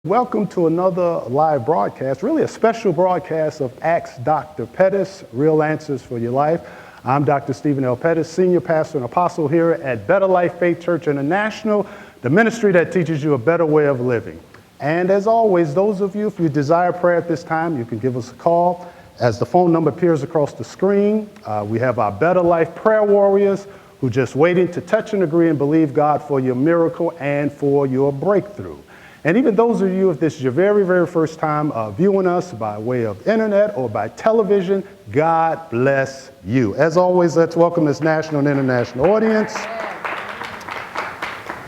Welcome to another live broadcast, really a special broadcast of Ask Dr. Pettis, Real Answers for Your Life. I'm Dr. Stephen L. Pettis, Senior Pastor and Apostle here at Better Life Faith Church International, the ministry that teaches you a better way of living. And as always, those of you, if you desire prayer at this time, you can give us a call. As the phone number appears across the screen, we have our Better Life prayer warriors who just waiting to touch and agree and believe God for your miracle and for your breakthrough. And even those of you, if this is your very, very first time viewing us by way of internet or by television, God bless you. As always, let's welcome this national and international audience.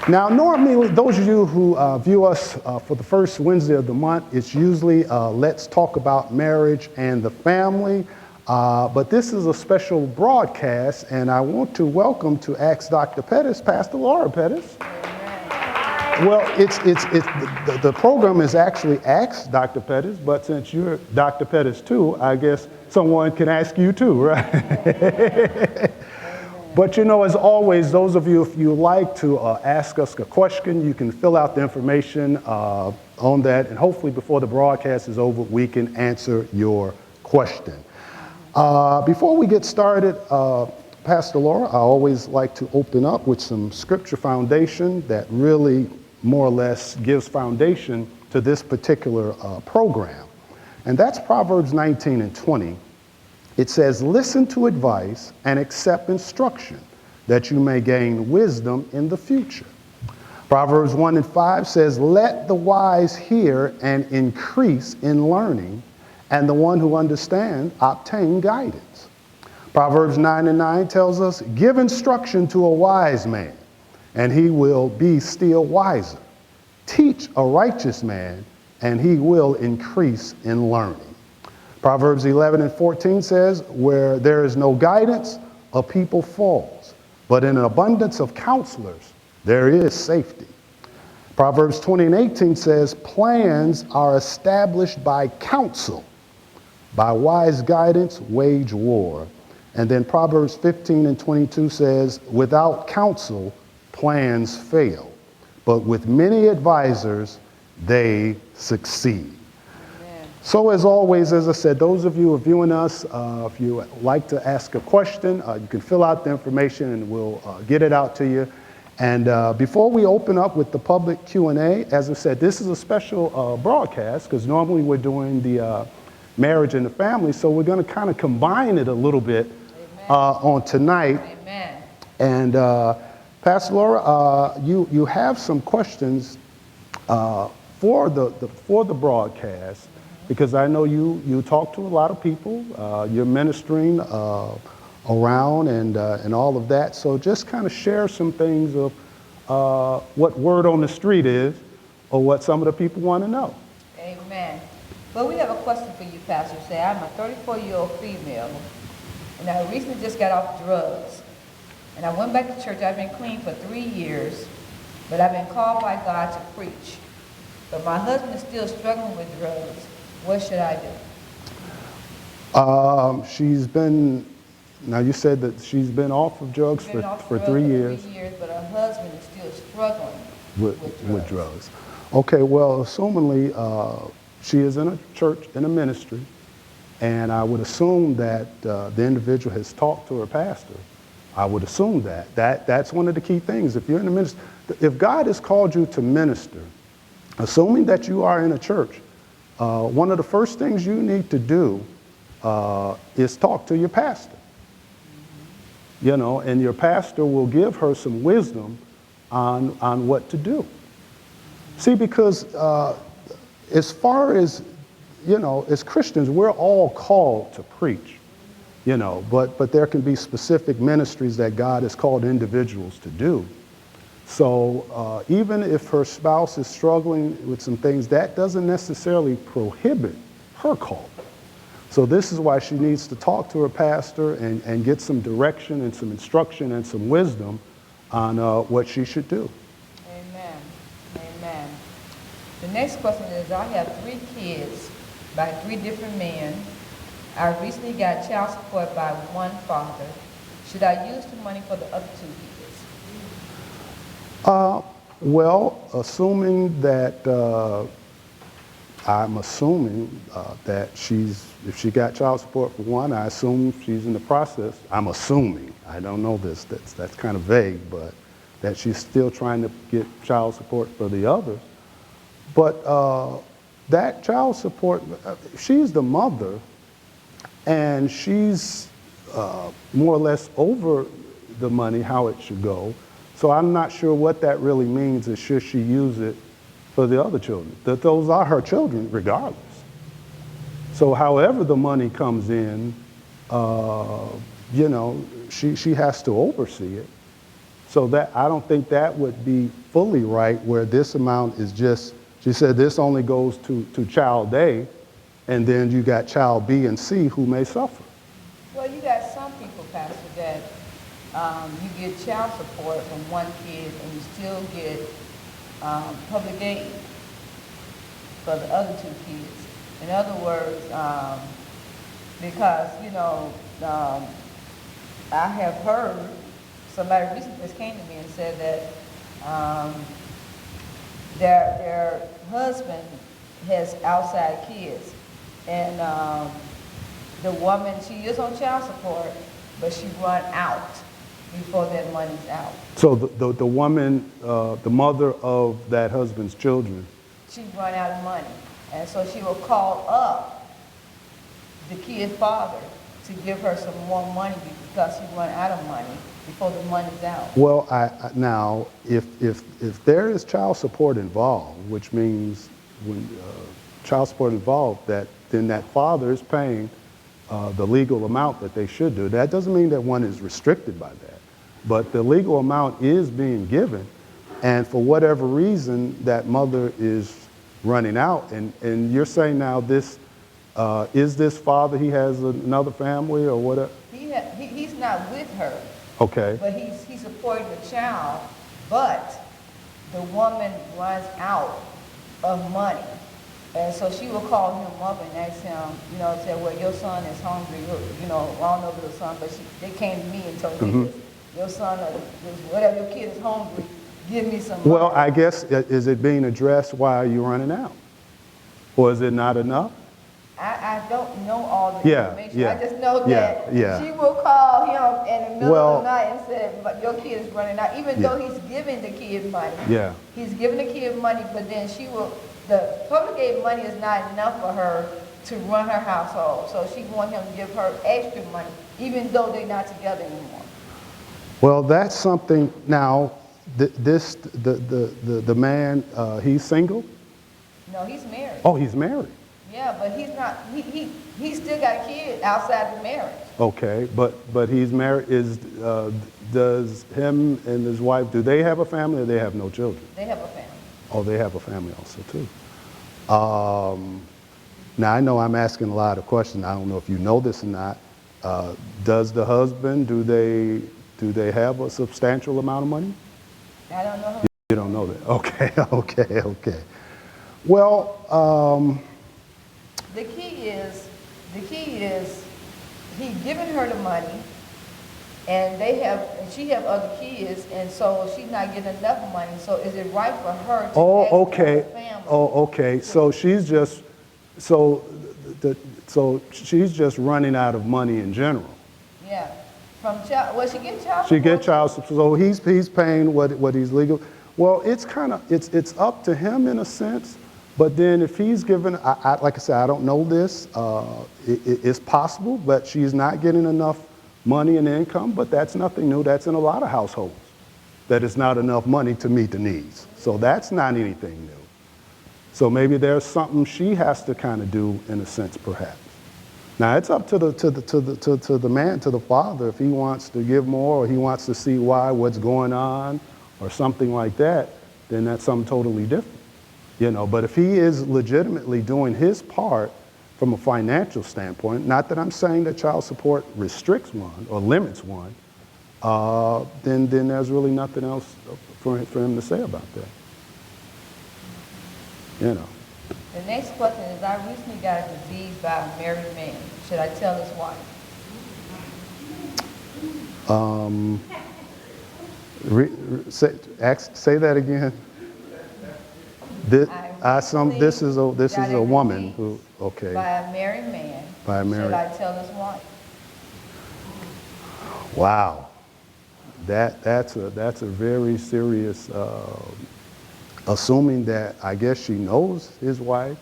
Now, normally, those of you who view us for the first Wednesday of the month, it's usually Let's Talk About Marriage and the Family. But this is a special broadcast, and I want to welcome to Ask Dr. Pettis, Pastor Laura Pettis. Well, the program is actually Ask Dr. Pettis, but since you're Dr. Pettis too, I guess someone can ask you too, right? But you know, as always, those of you, if you like to ask us a question, you can fill out the information on that, and hopefully before the broadcast is over, we can answer your question. Before we get started, Pastor Laura, I always like to open up with some scripture foundation that really more or less gives foundation to this particular program. And that's Proverbs 19 and 20. It says, listen to advice and accept instruction that you may gain wisdom in the future. Proverbs 1 and 5 says, let the wise hear and increase in learning, and the one who understands obtain guidance. Proverbs 9 and 9 tells us, give instruction to a wise man, and he will be still wiser. Teach a righteous man, and he will increase in learning. Proverbs 11 and 14 says, where there is no guidance, a people falls, but in an abundance of counselors, there is safety. Proverbs 20 and 18 says, plans are established by counsel. By wise guidance, wage war. And then Proverbs 15 and 22 says, without counsel, plans fail. But with many advisors, they succeed. Amen. So as always, as I said, those of you who are viewing us, if you would like to ask a question, you can fill out the information and we'll get it out to you. And before we open up with the public Q&A, as I said, this is a special broadcast because normally we're doing the marriage and the family. So we're going to kind of combine it a little bit on tonight. Amen. And Pastor Laura, you have some questions for the broadcast, because I know you talk to a lot of people. You're ministering around and all of that. So just kind of share some things of what word on the street is, or what some of the people want to know. Amen. Well, we have a question for you, Pastor. Say, I'm a 34-year-old female, and I recently just got off drugs. And I went back to church. I've been clean for 3 years, but I've been called by God to preach. But my husband is still struggling with drugs. What should I do? She's been, now you said that she's been off of drugs for 3 years. 3 years, but her husband is still struggling with drugs. Okay, well, assumingly, she is in a church, in a ministry, and I would assume that the individual has talked to her pastor. I would assume that's one of the key things. If you're in the ministry, if God has called you to minister, assuming that you are in a church, one of the first things you need to do is talk to your pastor. You know, and your pastor will give her some wisdom on what to do. See, because as far as, you know, as Christians, we're all called to preach. You know, but there can be specific ministries that God has called individuals to do. So even if her spouse is struggling with some things, that doesn't necessarily prohibit her call. So this is why she needs to talk to her pastor and get some direction and some instruction and some wisdom on what she should do. Amen. Amen. The next question is, I have 3 kids by 3 different men. I recently got child support by one father. Should I use the money for the other 2 kids? Well, assuming that I'm assuming that if she got child support for one, I assume she's in the process. I'm assuming, I don't know this, that's kind of vague, but that she's still trying to get child support for the others. But that child support, she's the mother, and she's more or less over the money, how it should go. So I'm not sure what that really means, is should she use it for the other children? That those are her children regardless. So however the money comes in, you know, she has to oversee it. So that, I don't think that would be fully right, where this amount is just, she said this only goes to child A, and then you got child B and C who may suffer. Well, you got some people, Pastor, that you get child support from one kid and you still get public aid for the other two kids. In other words, because, you know, I have heard somebody recently just came to me and said that their husband has outside kids, and the woman, she is on child support, but she run out before that money's out. So the woman, the mother of that husband's children, She run out of money, and so she will call up the kid's father to give her some more money because she run out of money before the money's out. well, now, if there is child support involved, which means when child support involved, then that father is paying the legal amount that they should do. That doesn't mean that one is restricted by that, but the legal amount is being given, and for whatever reason, that mother is running out. And you're saying now this, is this father, he has another family or whatever? He's not with her. Okay. But he's supporting the child, but the woman runs out of money. And so she will call him up and ask him, you know, say, well, your son is hungry, you know, I don't know if it was son, but they came to me and told me this. Your son, whatever, your kid is hungry, give me some money. Well, I guess, is it being addressed, why are you running out? Or is it not enough? I don't know all the information. Yeah, I just know that yeah. she will call him in the middle of the Well, night and say, but your kid is running out, even though he's giving the kid money. Yeah. He's giving the kid money, but then she will, the public aid money is not enough for her to run her household. So she wants him to give her extra money, even though they're not together anymore. Well, that's something, now, the man, he's single? No, he's married. Oh, he's married. Yeah, but he's not, he still got a kid outside the marriage. Okay, but he's married, does him and his wife, do they have a family or they have no children? They have a family. Oh, they have a family also too. Now, I know I'm asking a lot of questions. I don't know if you know this or not. Does the husband, do they have a substantial amount of money? I don't know. You don't know that. Okay. Well, The key is he's giving her the money, and she have other kids, and so she's not getting enough money. So is it right for her to ask her family? Oh, okay. So she's just, so she's just running out of money in general. Yeah. From child, well, she gets child support. She get child support. So he's paying what he's legal. Well, it's kind of, it's up to him in a sense. But then if he's given, like I said, I don't know this, it's possible, but she's not getting enough money and income, but that's nothing new. That's in a lot of households, that it's not enough money to meet the needs. So that's not anything new. So maybe there's something she has to kind of do in a sense, perhaps. Now it's up to the man, to the father, if he wants to give more or he wants to see what's going on or something like that, then that's something totally different. You know, but if he is legitimately doing his part from a financial standpoint, not that I'm saying that child support restricts one or limits one, then there's really nothing else for him to say about that. You know. The next question is, I recently got a disease by a married man. Should I tell his wife? Say that again. I This is got a it woman released who, okay, by a married man, by a married. should I tell his wife? Wow, that's a very serious. Assuming that I guess she knows his wife,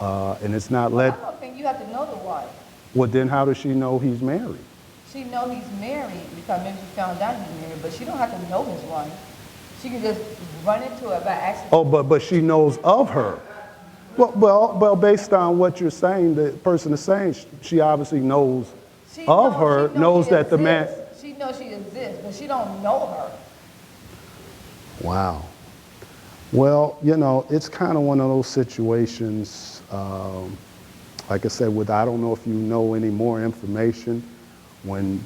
and it's not Well, let. I don't think you have to know the wife. Well, then how does she know he's married? She know he's married because maybe she found out he's married, but she don't have to know his wife. She can just run into it by accident. Oh, but she knows of her. Well, based on what you're saying, the person is saying she obviously knows of her, knows that the man. She knows she exists, but she don't know her. Wow. Well, you know, it's kind of one of those situations. Like I said, I don't know if you know any more information. When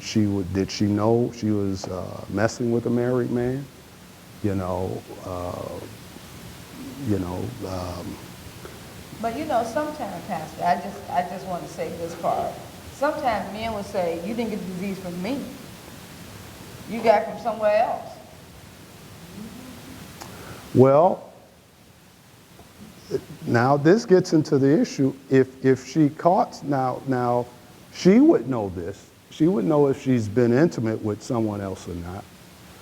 did she know she was messing with a married man? You know. But you know, sometimes, Pastor, I just want to say this part. Sometimes men will say, "You didn't get the disease from me. You got it from somewhere else." Well, now this gets into the issue. If she caught now, she would know this. She would know if she's been intimate with someone else or not.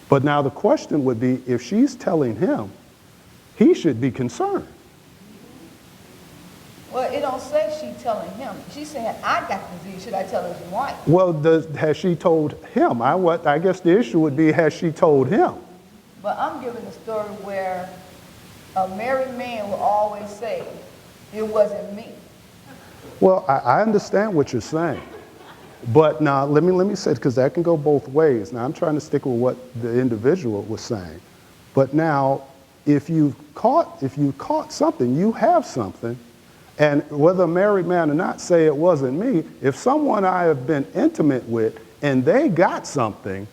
But now the question would be, if she's telling him, he should be concerned. Well, it don't say she telling him. She's saying, "I got the disease. Should I tell his wife?" Well, has she told him? I guess the issue would be, has she told him? But I'm giving a story where a married man will always say, "It wasn't me." Well, I understand what you're saying. But now, let me say, because that can go both ways. Now, I'm trying to stick with what the individual was saying. But now, if you caught something, you have something, and whether a married man or not, say it wasn't me, if someone I have been intimate with and they got something,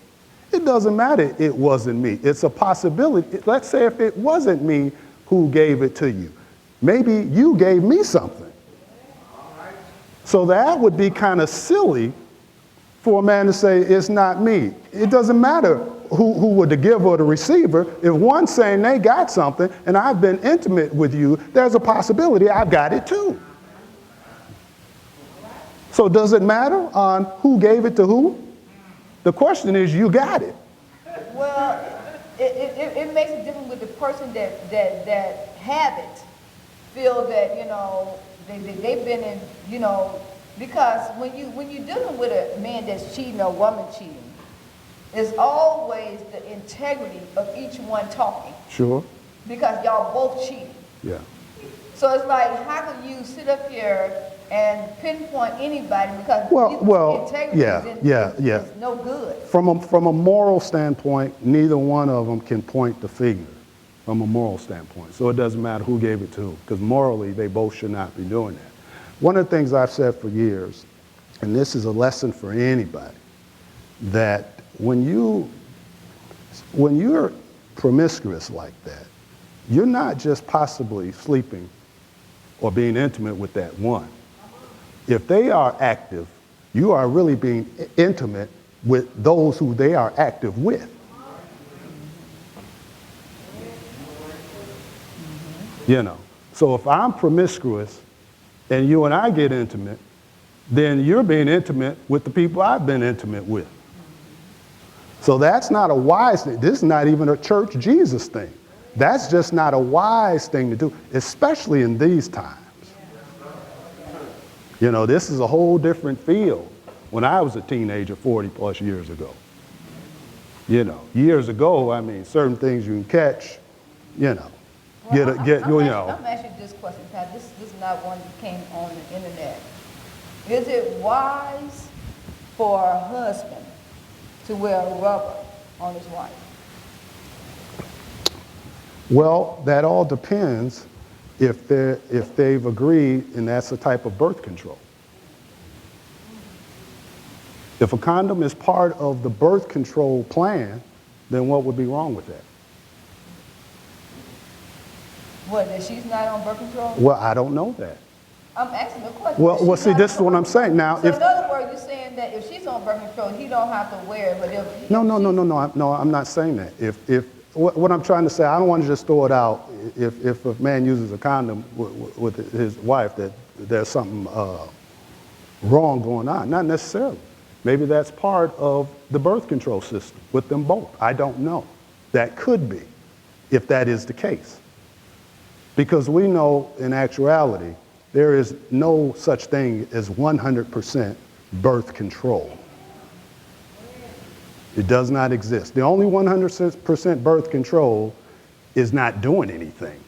it doesn't matter it wasn't me. It's a possibility. Let's say if it wasn't me who gave it to you, maybe you gave me something. So that would be kind of silly for a man to say, "It's not me." It doesn't matter who were the giver or the receiver. If one's saying they got something and I've been intimate with you, there's a possibility I've got it too. So does it matter on who gave it to who? The question is, you got it. Well, it makes it different with the person that have it, feel that, you know, they've been in, you know, because when you're dealing with a man that's cheating or a woman cheating, it's always the integrity of each one talking. Sure. Because y'all both cheating. Yeah. So it's like, how can you sit up here and pinpoint anybody because integrity is no good. From a moral standpoint, neither one of them can point the finger from a moral standpoint. So it doesn't matter who gave it to who, because morally they both should not be doing that. One of the things I've said for years, and this is a lesson for anybody, that when you're promiscuous like that, you're not just possibly sleeping or being intimate with that one. If they are active, you are really being intimate with those who they are active with. You know, so if I'm promiscuous and you and I get intimate, then you're being intimate with the people I've been intimate with. So that's not a wise thing. This is not even a church Jesus thing. That's just not a wise thing to do, especially in these times. You know, this is a whole different field when I was a teenager 40 plus years ago. You know, years ago, I mean, certain things you can catch, you know, I'm asking this question, Pat. This is not one that came on the internet. Is it wise for a husband to wear a rubber on his wife? Well, that all depends if they've agreed, and that's a type of birth control. If a condom is part of the birth control plan, then what would be wrong with that? What, that she's not on birth control? Well, I don't know that. I'm asking a question. Well, see, this is what I'm saying. Now, so in other words, you're saying that if she's on birth control, he don't have to wear it, but if... No, I'm not saying that. If what I'm trying to say, I don't want to just throw it out. If a man uses a condom with his wife, that there's something wrong going on. Not necessarily. Maybe that's part of the birth control system with them both. I don't know. That could be, if that is the case. Because we know in actuality, there is no such thing as 100% birth control. It does not exist. The only 100% birth control is not doing anything.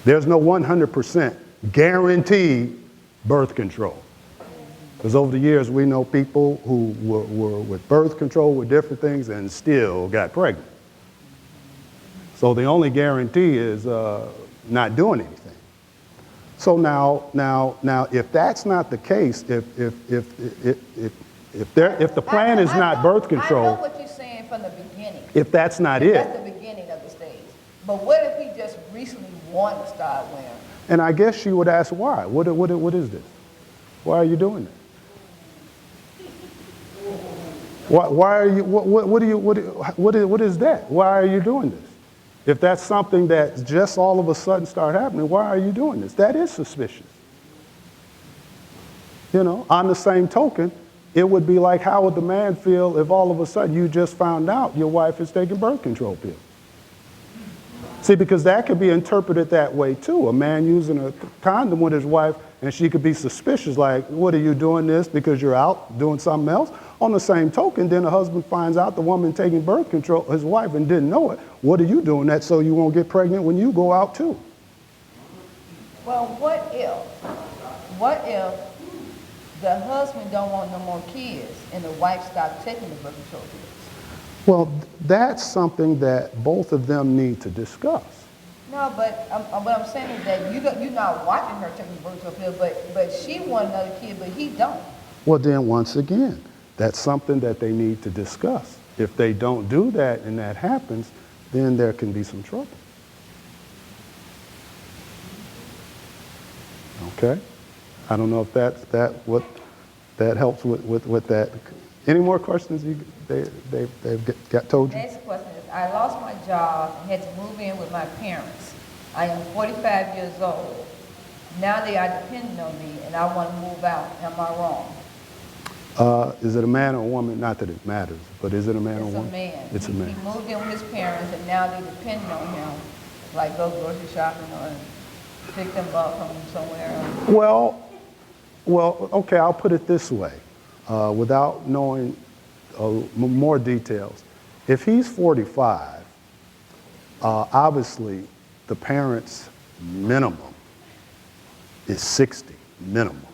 There's no 100% guaranteed birth control. Because over the years, we know people who were with birth control with different things and still got pregnant. So the only guarantee is not doing anything. So now, if that's not the case, if the plan is not birth control, I know what you're saying from the beginning. if that's not That's it, the beginning of the stage. But what if he just recently wanted to start wearing? and I guess she would ask why. What is this? Why are you doing that? Why are you? What is that? Why are you doing this? If that's something that just all of a sudden start happening, why are you doing this? That is suspicious. You know, on the same token, it would be like, how would the man feel if all of a sudden you just found out your wife is taking birth control pills? See, because that could be interpreted that way too. A man using a condom with his wife, and she could be suspicious, like, what are you doing this because you're out doing something else? On the same token, then the husband finds out the woman taking birth control, his wife, and didn't know it. What are you doing that so you won't get pregnant when you go out too? Well, what if the husband don't want no more kids and the wife stopped taking the birth control pills? Well, that's something that both of them need to discuss. No, but what I'm saying is that you're not watching her taking the birth control pill, but she want another kid, but he don't. Well, then once again, that's something that they need to discuss. If they don't do that and that happens, then there can be some trouble. Okay? I don't know if that helps with that. Any more questions they've got told you? Next question is, I lost my job and had to move in with my parents. I am 45 years old. Now they are depending on me and I want to move out. Am I wrong? Is it a man or a woman? Not that it matters, but is it a man or a woman? It's a man. He moved in with his parents and now they depend on him, like go grocery shopping or pick them up from somewhere. Well, okay, I'll put it this way, without knowing more details. If he's 45, obviously the parents' minimum is 60, minimum.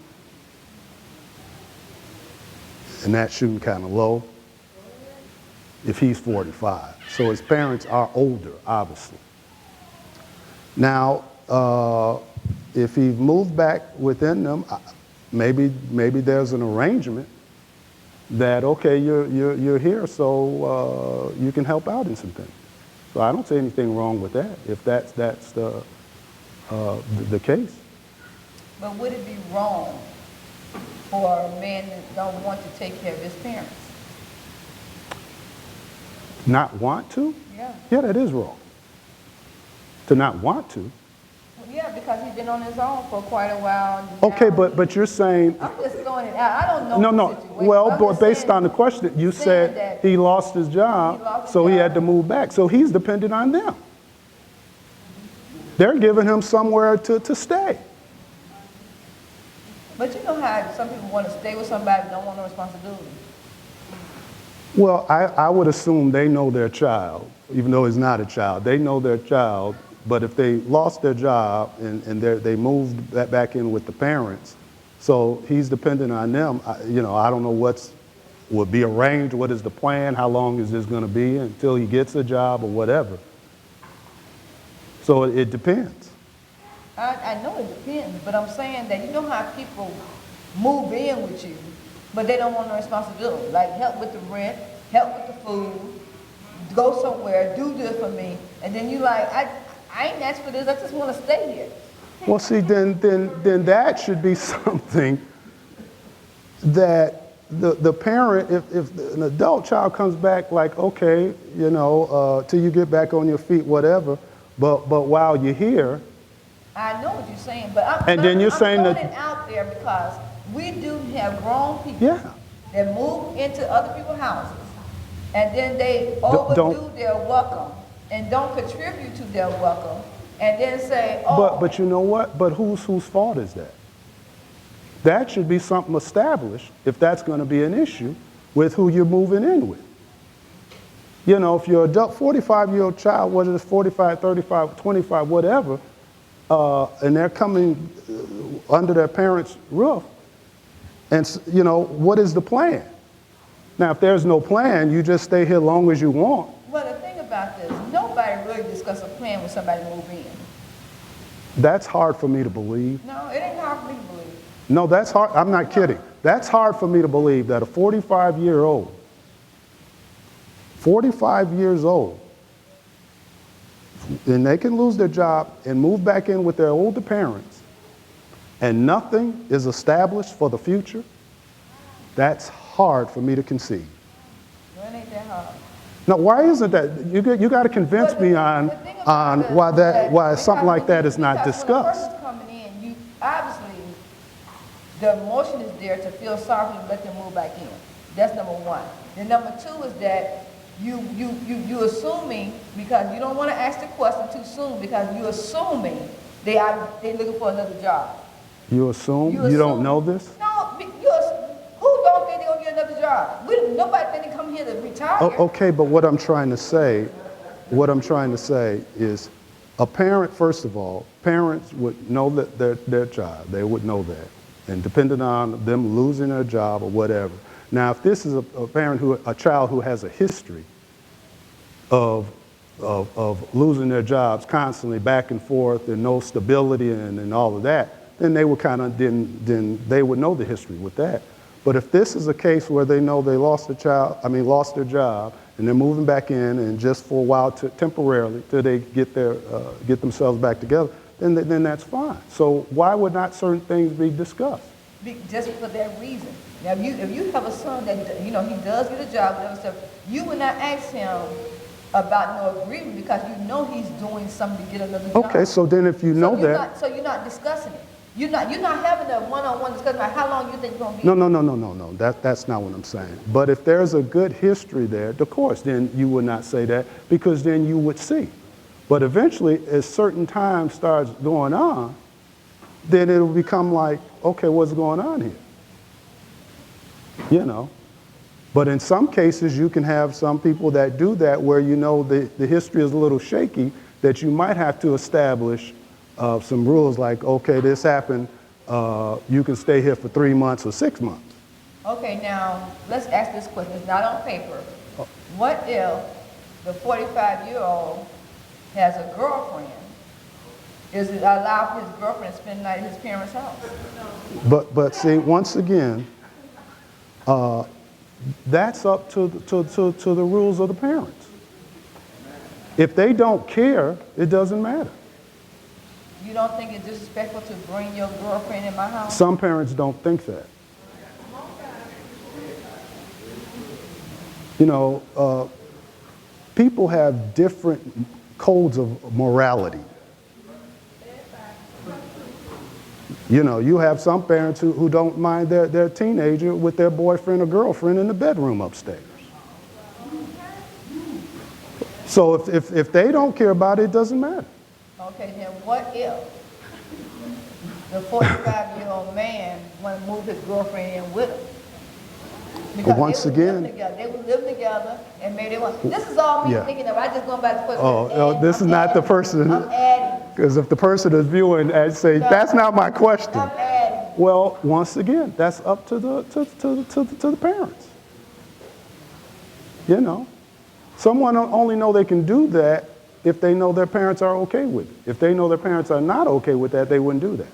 And that's shooting kind of low if he's 45. So his parents are older, obviously. Now, if he moved back within them, maybe there's an arrangement that, okay, you're here, so you can help out in some things. So I don't see anything wrong with that, if that's the case. But would it be wrong for a man that don't want to take care of his parents? Not want to? Yeah. Yeah, that is wrong. To not want to. Well, yeah, because he's been on his own for quite a while. Okay, but you're saying... I'm just throwing it out. I don't know No. the situation. Well, but based on the question, you said he lost his job, so he had to move back. So he's dependent on them. They're giving him somewhere to stay. But you know how some people want to stay with somebody and don't want no responsibility. Well, I would assume they know their child, even though he's not a child. They know their child, but if they lost their job and they moved that back in with the parents, so he's dependent on them. I don't know would be arranged, what is the plan, how long is this going to be until he gets a job or whatever. So it depends. I know it depends, but I'm saying that you know how people move in with you, but they don't want no responsibility. Like help with the rent, help with the food, go somewhere, do this for me, and then you like, I ain't asked for this, I just want to stay here. Well, see, then that should be something that the parent, if an adult child comes back like, okay, you know, till you get back on your feet, whatever, but while you're here, I know what you're saying, but And then you're saying I'm that- throwing it out there because we do have grown people Yeah. that move into other people's houses, and then they Don't- overdo their welcome and don't contribute to their welcome, and then say, oh, but you know what? But whose fault is that? That should be something established if that's going to be an issue with who you're moving in with. You know, if you're an adult, 45-year-old child, whether it's 45, 35, 25, whatever, and they're coming under their parents' roof, and, you know, what is the plan? Now, if there's no plan, you just stay here long as you want. well, the thing about this, nobody really discuss a plan when somebody move in. That's hard for me to believe. No, it ain't hard for me to believe. No, that's hard. I'm not kidding. That's hard for me to believe that a 45 years old, and they can lose their job and move back in with their older parents, and nothing is established for the future. That's hard for me to conceive. No, it ain't that hard. Now, why isn't that? You got to convince But me the on thing about it why is something like that is not because discussed. When a person's coming in, you obviously the emotion is there to feel sorry for them, let them move back in. That's number one. Then number two is that you assuming, because you don't want to ask the question too soon, because you assuming they looking for another job. You assume? You don't know this? No, who don't think they're gonna get another job? Nobody think they come here to retire. Oh, okay, but what I'm trying to say is a parent, first of all, parents would know that their child, they would know that. And depending on them losing their job or whatever. Now, if this is a child who has a history of losing their jobs constantly back and forth and no stability and all of that, then they would then they would know the history with that. But if this is a case where they know they lost their job, and they're moving back in and just for a while, temporarily, till they get themselves back together, then that's fine. So why would not certain things be discussed? Just for that reason. Now, if you have a son that, you know, he does get a job and other stuff, you would not ask him about no agreement because you know he's doing something to get another job. Okay, so then if you know that... So you're not discussing it. You're not having a one-on-one discussion about how long you think you're going to be. No. That's not what I'm saying. But if there's a good history there, of course, then you would not say that because then you would see. But eventually, as certain time starts going on, then it'll become like, okay, what's going on here? You know? But in some cases, you can have some people that do that where you know the history is a little shaky, that you might have to establish some rules like, okay, this happened, you can stay here for 3 months or 6 months. Okay, now, let's ask this question. It's not on paper. What if the 45-year-old has a girlfriend? Is it allowed for his girlfriend to spend the night at his parents' house? But see, once again, that's up to the rules of the parents. If they don't care, it doesn't matter. You don't think it's disrespectful to bring your girlfriend in my house? Some parents don't think that. You know, people have different codes of morality. You know, you have some parents who don't mind their teenager with their boyfriend or girlfriend in the bedroom upstairs. So if they don't care about it, it doesn't matter. Okay, then what if the 45-year-old man want to move his girlfriend in with him? Because once again, they would live together and maybe they want. This is all me thinking of. I just going back to the question. This is not the person. I'm adding. Because if the person is viewing and say, that's not my question. I'm adding. Well, once again, that's up to the parents. You know, someone only know they can do that if they know their parents are okay with it. If they know their parents are not okay with that, they wouldn't do that.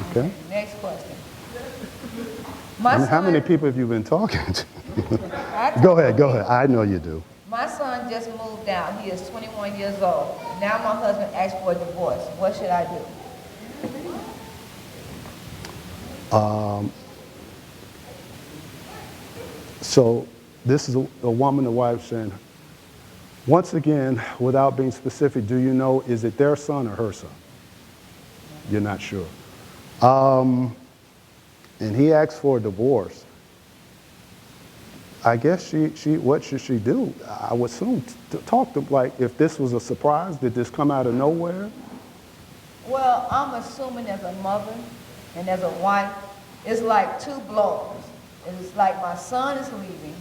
Okay? Next question. How many people have you been talking to? Go ahead. I know you do. My son just moved out. He is 21 years old. Now my husband asked for a divorce. What should I do? So this is a woman, a wife saying, once again, without being specific, do you know, is it their son or her son? You're not sure. And he asked for a divorce. I guess she what should she do? I would assume to talk to, like, if this was a surprise, did this come out of nowhere? Well, I'm assuming as a mother and as a wife, it's like two blows. It's like my son is leaving,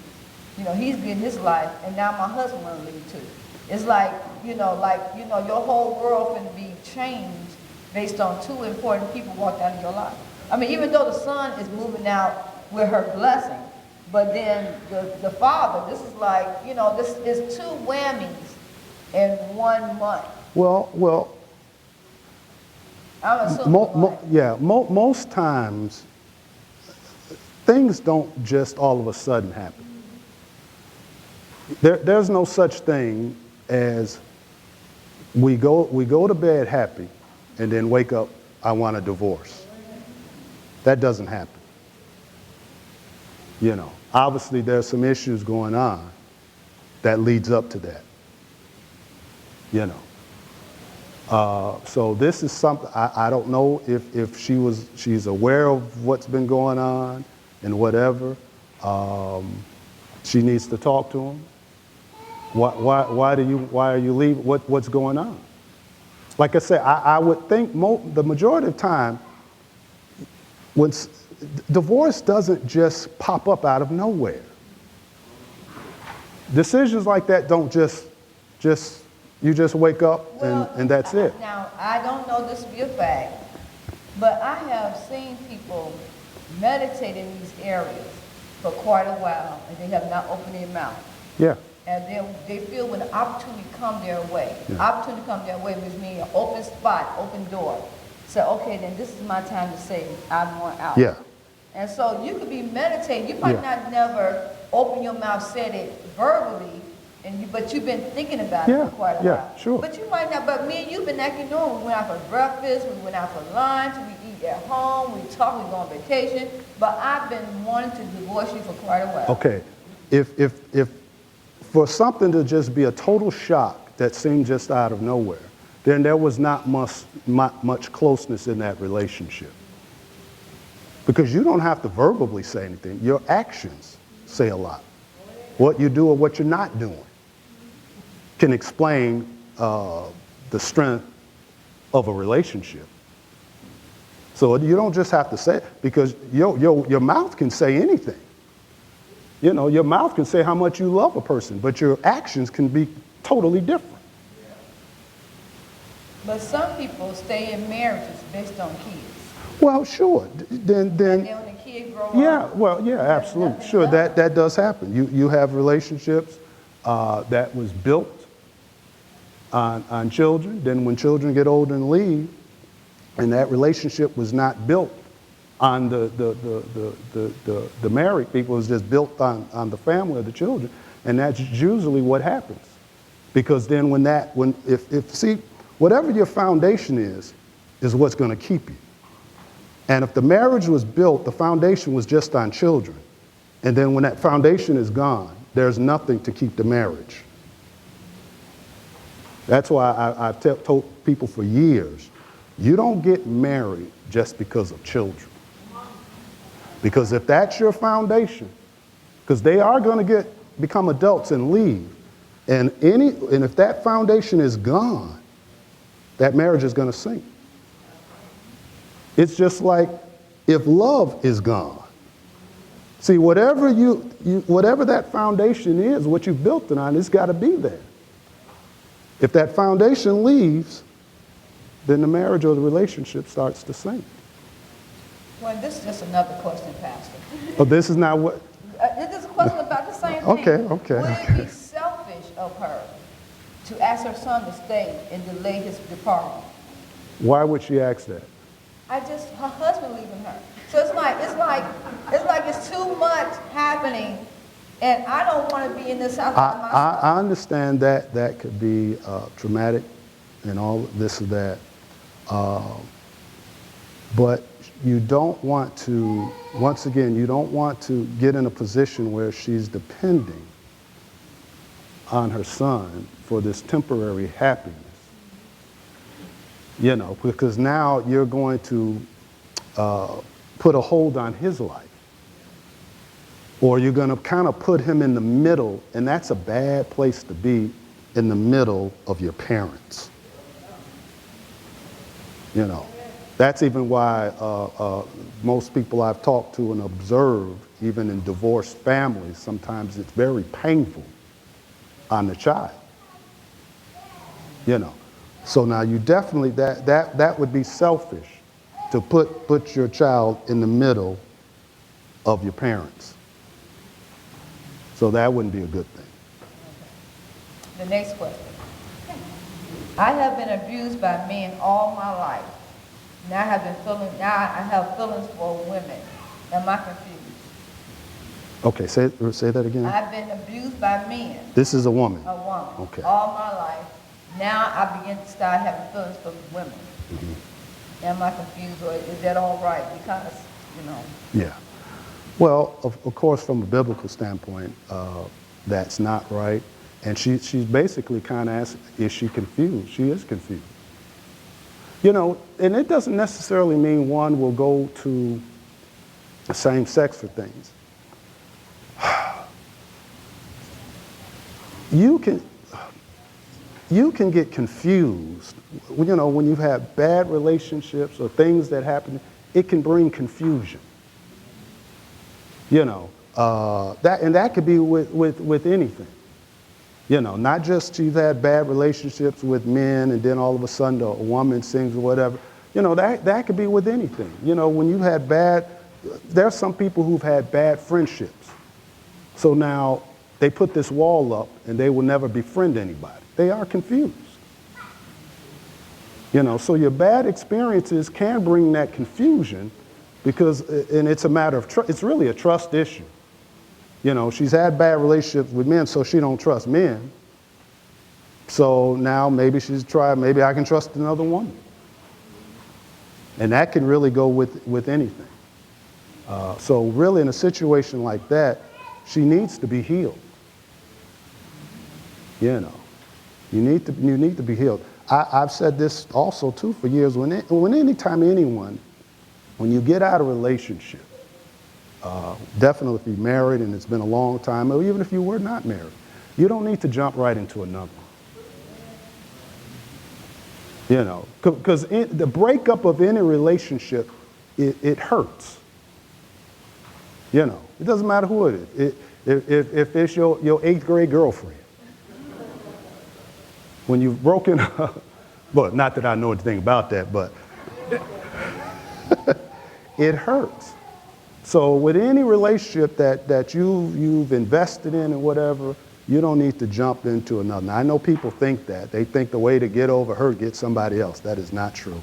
you know, he's getting his life, and now my husband will leave too. It's like, your whole world can be changed based on two important people walked out of your life. I mean, even though the son is moving out with her blessing, but then the father, this is like, this is two whammies in 1 month. Well, I'm assuming. Most times, things don't just all of a sudden happen. There's no such thing as we go to bed happy and then wake up, I want a divorce. That doesn't happen. Obviously there's some issues going on that leads up to that. So this is something, I don't know if she's aware of what's been going on and whatever. She needs to talk to him. Why are you leaving? What's going on? Like I said, I would think the majority of the time, when divorce doesn't just pop up out of nowhere. Decisions like that don't just you just wake up and that's it. Now, I don't know this to be a fact, but I have seen people meditate in these areas for quite a while, and they have not opened their mouth. Yeah. And then they feel when the opportunity come their way, opportunity come their way, which means an open spot, open door. So, okay, then this is my time to say I want out. Yeah. And so you could be meditating. You might not never open your mouth, said it verbally, but you've been thinking about it for quite a while. Yeah, sure. But you might not. But me and you've been acting normal. We went out for breakfast. We went out for lunch. We eat at home. We talk. We go on vacation. But I've been wanting to divorce you for quite a while. Okay, if for something to just be a total shock that seemed just out of nowhere, then there was not much closeness in that relationship. Because you don't have to verbally say anything. Your actions say a lot. What you do or what you're not doing can explain the strength of a relationship. So you don't just have to say it, because your mouth can say anything. Your mouth can say how much you love a person, but your actions can be totally different. But some people stay in marriages based on kids. Well, sure. Then And then when the kid grow up. Absolutely. Sure, that does happen. You have relationships that was built on children. Then when children get older and leave, and that relationship was not built on the married people, it was just built on the family of the children, and that's usually what happens. Because then see, whatever your foundation is what's going to keep you. And if the marriage was built, the foundation was just on children, and then when that foundation is gone, there's nothing to keep the marriage. That's why I've told people for years, you don't get married just because of children. Because if that's your foundation, because they are going to become adults and leave, and if that foundation is gone, that marriage is going to sink. It's just like if love is gone. See, whatever that foundation is, what you built it on, it's got to be there. If that foundation leaves, then the marriage or the relationship starts to sink. Well, this is just another question, Pastor. Oh, this is not what? This is a question about the same thing. Okay. Would it be selfish of her to ask her son to stay and delay his departure? Why would she ask that? Her husband leaving her. So it's like it's too much happening, and I don't want to be in this house by myself. I understand that could be traumatic and all this or that. But you don't want to, once again, you don't want to get in a position where she's depending on her son for this temporary happiness. You know, because now you're going to put a hold on his life. Or you're going to kind of put him in the middle, and that's a bad place to be, in the middle of your parents. You know, that's even why most people I've talked to and observed, even in divorced families, sometimes it's very painful on the child. You know, so now you definitely, that would be selfish to put your child in the middle of your parents. So that wouldn't be a good thing. The next question. I have been abused by men all my life. Now I have feelings for women. Am I confused? Okay, say that again. I've been abused by men. This is a woman. A woman. Okay. All my life. Now I begin to start having feelings for women. Mm-hmm. Am I confused, or is that all right? Because, you know. Yeah. Well, of course, from a biblical standpoint, that's not right. And she's basically kind of asking, is she confused? She is confused. You know, and it doesn't necessarily mean one will go to the same sex for things. You can get confused. You know, when you've had bad relationships or things that happen, it can bring confusion. You know, that could be with anything. You know, not just you've had bad relationships with men and then all of a sudden a woman sings or whatever. You know, that could be with anything. You know, when you've had there's some people who've had bad friendships. So now they put this wall up and they will never befriend anybody. They are confused. You know, so your bad experiences can bring that confusion because, and it's a matter of trust. It's really a trust issue. You know, she's had bad relationships with men, so she don't trust men. So now maybe maybe I can trust another woman. And that can really go with anything. So really in a situation like that, she needs to be healed. You know, you need to be healed. I've said this also too for years. Anytime anyone, when you get out of a relationship, definitely if you're married and it's been a long time, or even if you were not married, you don't need to jump right into another. You know, because the breakup of any relationship, it hurts. You know, it doesn't matter who it is. If it's your 8th grade girlfriend, when you've broken up, well, not that I know anything about that, but it hurts. So with any relationship that you've invested in and whatever, you don't need to jump into another. Now, I know people think that. They think the way to get over her, get somebody else. That is not true.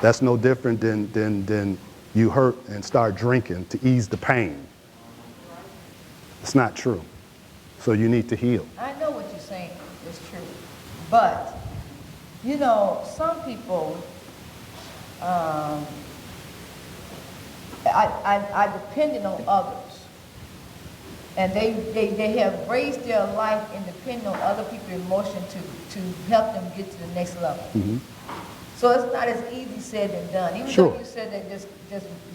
That's no different than you hurt and start drinking to ease the pain. It's not true. So you need to heal. I know what you're saying is true. But, you know, some people are dependent on others. And they have raised their life in depending on other people's emotion to help them get to the next level. Mm-hmm. So it's not as easy said than done. Even though you said that just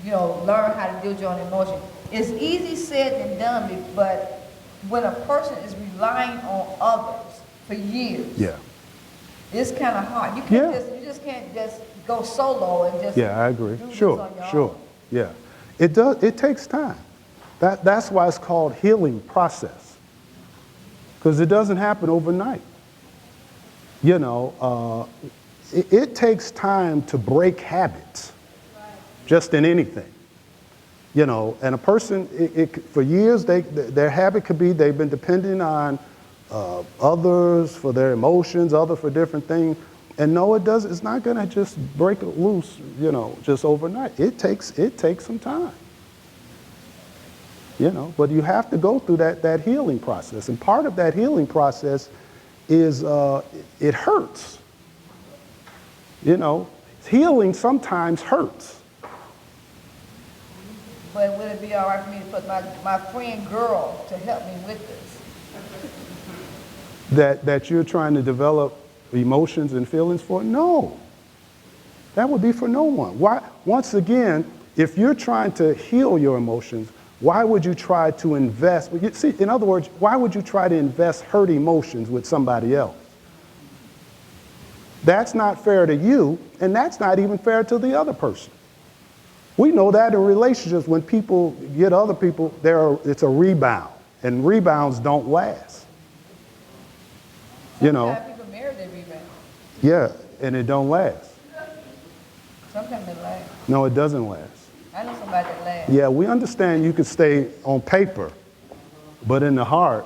you know, learn how to deal with your own emotion. It's easy said than done, but when a person is relying on others for years, it's kind of hard. You just can't just go solo and just I agree. Do this on your own. Yeah. It takes time. That's why it's called healing process. Because it doesn't happen overnight. You know, it takes time to break habits, just in anything. You know, and a person, for years, their habit could be they've been depending on others for their emotions, others for different things. And no, it doesn't. It's not going to just break loose, you know, just overnight. It takes some time. You know, but you have to go through that healing process. And part of that healing process is it hurts. You know, Healing sometimes hurts. But would it be all right for me to put my friend girl to help me with this? That you're trying to develop emotions and feelings for? No. That would be for no one. Why? Once again, if you're trying to heal your emotions, why would you try to invest? See, in other words, why would you try to invest hurt emotions with somebody else? That's not fair to you, and that's not even fair to the other person. We know that in relationships, when people get other people, it's a rebound, and rebounds don't last. You know. Sometimes people marry, they rebound. Yeah, and it don't last. Sometimes it lasts. No, it doesn't last. I know somebody that lasts. Yeah, we understand you could stay on paper, but in the heart,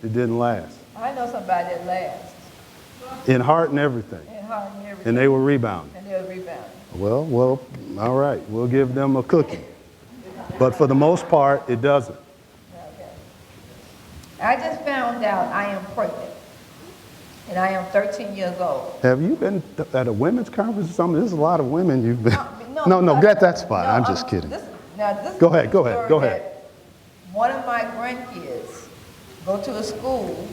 it didn't last. I know somebody that lasts. In heart and everything. In heart and everything. And they were rebounding. And they'll rebound. Well, all right, we'll give them a cookie. But for the most part, it doesn't. Okay. I just found out I am pregnant. And I am 13 years old. Have you been at a women's conference or something? There's a lot of women you've been. No, that's fine. I'm just kidding. Go ahead. One of my grandkids go to a school,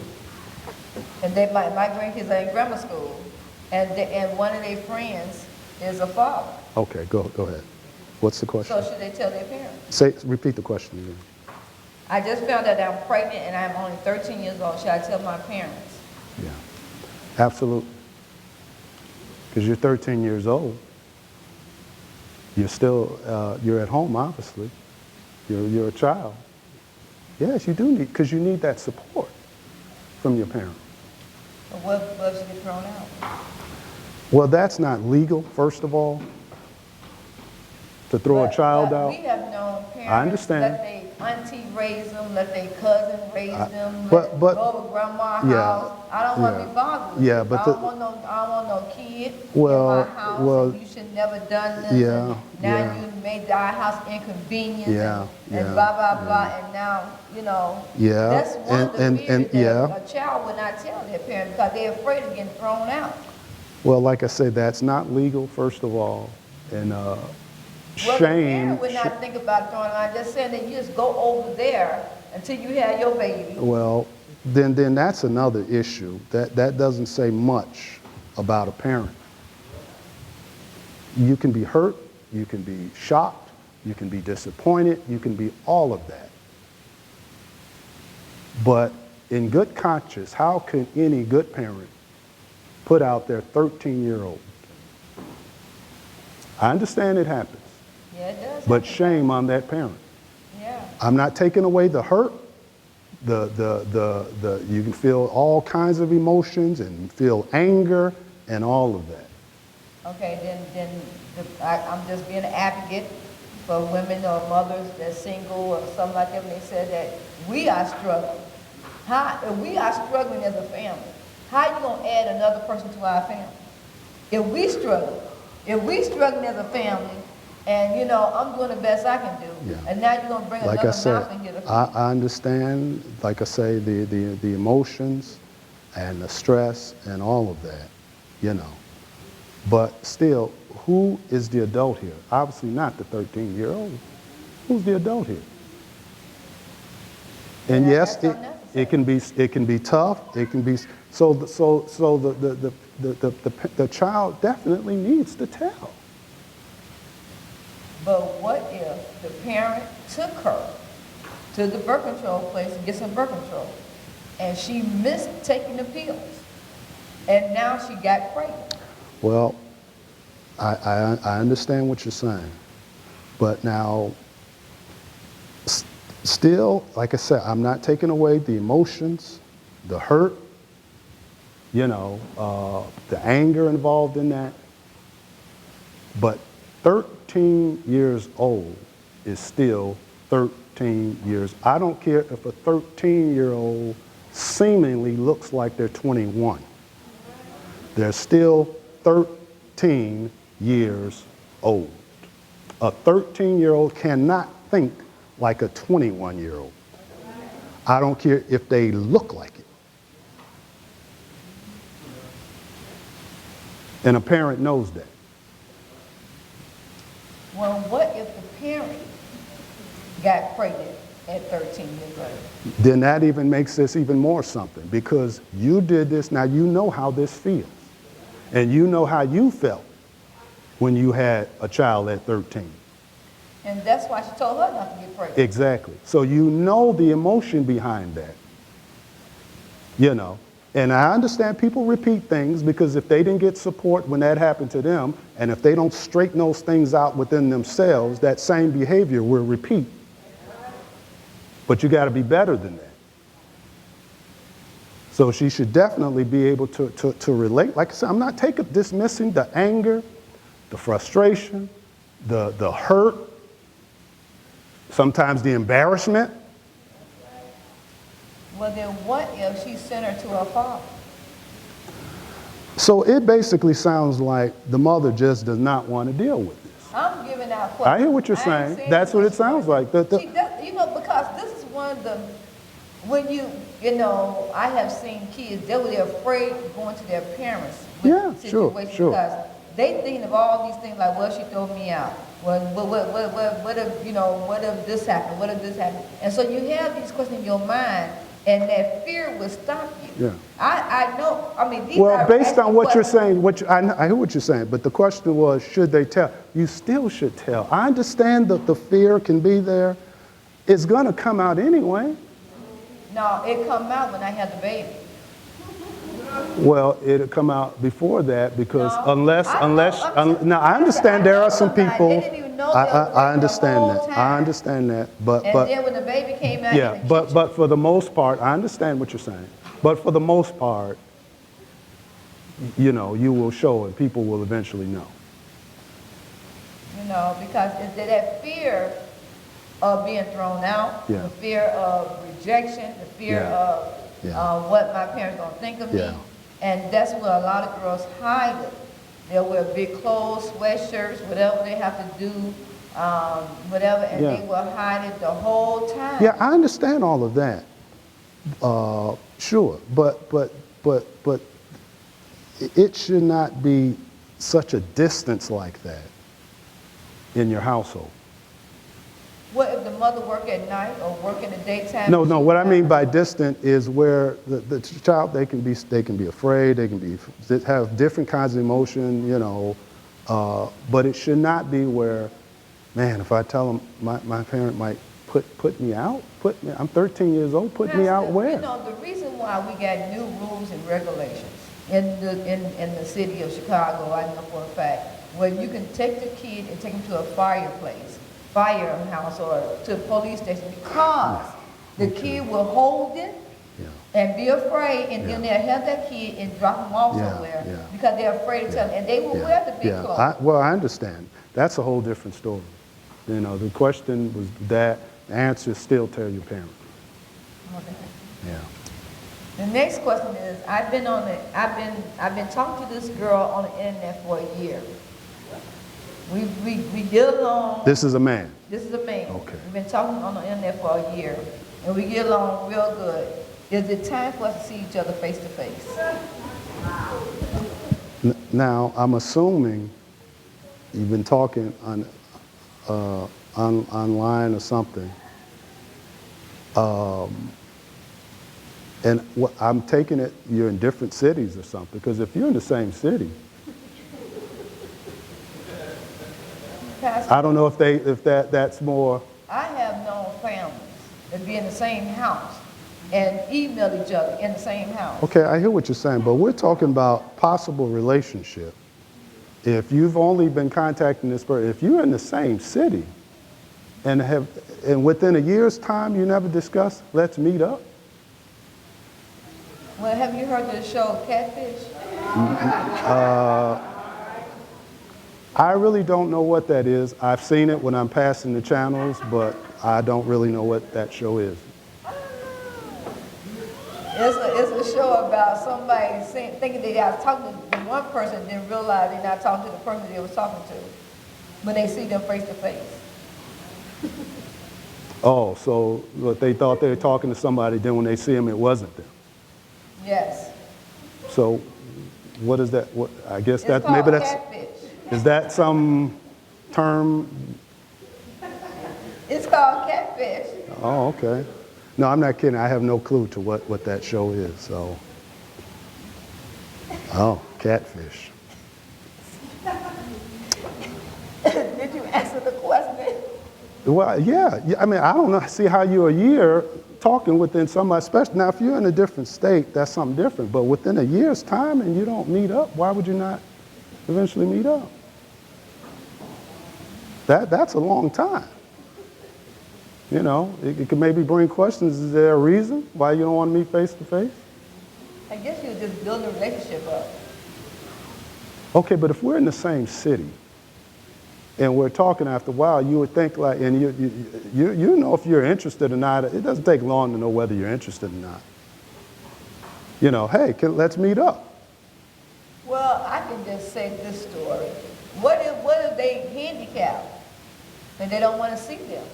and my grandkids are in grammar school, and one of their friends is a father. Okay, go ahead. What's the question? So should they tell their parents? Repeat the question again. I just found out that I'm pregnant and I'm only 13 years old. Should I tell my parents? Yeah, absolutely. Because you're 13 years old. You're still, you're at home, obviously. You're a child. Yes, you do because you need that support from your parents. But what if she gets thrown out? Well, that's not legal, first of all, to throw a child out. We have known parents I understand. let their auntie raise them, let their cousin raise them, but- go over grandma's yeah, house. I don't want to be bothered with yeah, this. but I don't want no kid Well, in my house. well, And you should never done this. yeah, and now yeah. you made our house inconvenient. Yeah, and yeah, blah blah blah. And now Yeah, That's one of the and fears that yeah. a child would not tell their parent because they're afraid of getting thrown out. Well, like I said, that's not legal, first of all, and Well, shame. the parent would not think about throwing out. Just saying that you just go over there until you have your baby. Well, then that's another issue. That doesn't say much about a parent. You can be hurt, you can be shocked, you can be disappointed, you can be all of that. But in good conscience, how can any good parent put out their 13-year-old? I understand it happens, Yeah, it does. but shame on that parent. Yeah. I'm not taking away the hurt. You can feel all kinds of emotions and feel anger and all of that. Okay, I'm just being an advocate for women or mothers that's single or something like that. When they said that we are struggling. If we are struggling as a family, how are you going to add another person to our family? If we struggling as a family, and I'm doing the best I can do, Yeah. and now you're going to bring Like I another said, mouth in here to feed. I understand, like I say, the emotions and the stress and all of that, But still, who is the adult here? Obviously not the 13-year-old. Who's the adult here? And Yeah, yes, that's it can be tough. It can be so the child definitely needs to tell. But what if the parent took her to the birth control place and get some birth control, and she missed taking the pills, and now she got pregnant? Well, I understand what you're saying, but now, still, like I said, I'm not taking away the emotions, the hurt, the anger involved in that, but 13 years old is still 13 years. I don't care if a 13-year-old seemingly looks like they're 21. They're still 13 years old. A 13-year-old cannot think like a 21-year-old. I don't care if they look like it. And a parent knows that. Well, what if the parent got pregnant at 13 years old? Then that even makes this even more something, because you did this, now you know how this feels. And you know how you felt when you had a child at 13. And that's why she told her not to get pregnant. Exactly. So you know the emotion behind that. You know. And I understand people repeat things, because if they didn't get support when that happened to them, and if they don't straighten those things out within themselves, that same behavior will repeat. But you got to be better than that. So she should definitely be able to relate. Like I said, I'm not dismissing the anger, the frustration, the hurt, sometimes the embarrassment. Well, then what if she sent her to her father? So it basically sounds like the mother just does not want to deal with this. I'm giving out questions. I hear what you're saying. That's what it sounds like. She does, because this is one of the, when I have seen kids, they're afraid of going to their parents with situations, sure. because they think of all these things like, well, she threw me out. Well, what if this happened? What if this happened? And so you have these questions in your mind, and that fear will stop you. Yeah. I know. I mean, Well, based on what you're saying, I hear what you're saying, but the question was, should they tell? You still should tell. I understand that the fear can be there. It's going to come out anyway. No, it come out when I had the baby. Well, it'll come out before that, because No, now I understand there are some somebody, people. they didn't even know I understand the that. whole I time. understand that. But then when the baby came out, yeah, but for the most part, I understand what you're saying. But for the most part, you will show and people will eventually know. Because it's that fear of being thrown out, Yeah. the fear of rejection, the fear of what my parents gonna think of Yeah. me, and that's where a lot of girls hide it. They'll wear big clothes, sweatshirts, whatever they have to do, whatever, and Yeah. they will hide it the whole time. Yeah, I understand all of that. Sure, but it should not be such a distance like that in your household. What if the mother work at night or work in the daytime? No, what I mean by distant is where the child, they can be afraid, they can have different kinds of emotion, but it should not be where, man, if I tell them my parent might put me out, I'm 13 years old, put me out where? The reason why we got new rules and regulations in the city of Chicago, I know for a fact, where you can take the kid and take him to a firehouse or to a police station, because the kid will hold it and be afraid, and then they'll have that kid and drop him off somewhere because they're afraid to tell them, and they will wear the big clothes. I understand. That's a whole different story. The question was that. The answer is still tell your parents. Okay. Yeah. The next question is, I've been talking to this girl on the internet for a year. We get along. This is a man. This is a man. Okay. We've been talking on the internet for a year, and we get along real good. Is it time for us to see each other face to face? Now, I'm assuming you've been talking online or something. And I'm taking it you're in different cities or something, because if you're in the same city, Pastor, I don't know if that's more. I have known families that be in the same house and email each other in the same house. Okay, I hear what you're saying, but we're talking about possible relationship. If you've only been contacting this person, if you're in the same city and within a year's time you never discuss, let's meet up. Well, have you heard of the show Catfish? I really don't know what that is. I've seen it when I'm passing the channels, but I don't really know what that show is. It's a show about somebody thinking they are talking to one person and then realize they're not talking to the person they was talking to, but they see them face to face. Oh, so what they thought they were talking to somebody, then when they see them, it wasn't them. Yes. So what is that? I guess It's that called maybe that's. Catfish. Is that some term called Catfish. Oh, okay. No, I'm not kidding. I have no clue to what that show is. So, oh, Catfish. Did you answer the question? Well, yeah. I mean, I don't know. See how you're a year talking within somebody, especially now if you're in a different state, that's something different. But within a year's time and you don't meet up, why would you not eventually meet up? That's a long time. You know, it could maybe bring questions. Is there a reason why you don't want to meet face to face? I guess you're just building a relationship up. Okay, but if we're in the same city and we're talking after a while, you would think like, and you know if you're interested or not. It doesn't take long to know whether you're interested or not. You know, hey, let's meet up. Well, I can just say this story. What if they handicapped and they don't want to see them?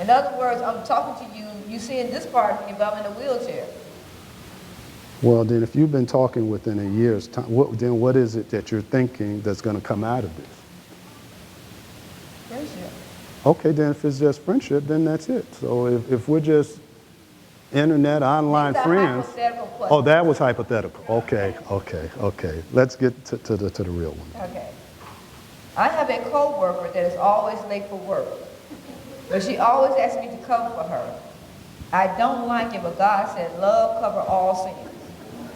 In other words, I'm talking to you, you seeing this part of me, but I'm in a wheelchair. Well, then if you've been talking within a year's time, then what is it that you're thinking that's going to come out of this? Friendship. Okay, then if it's just friendship, then that's it. So if we're just internet, online friends. Oh, that was hypothetical. Okay. Let's get to the real one. Okay. I have a co-worker that is always late for work, but she always asks me to cover for her. I don't like it, but God said, love cover all sins.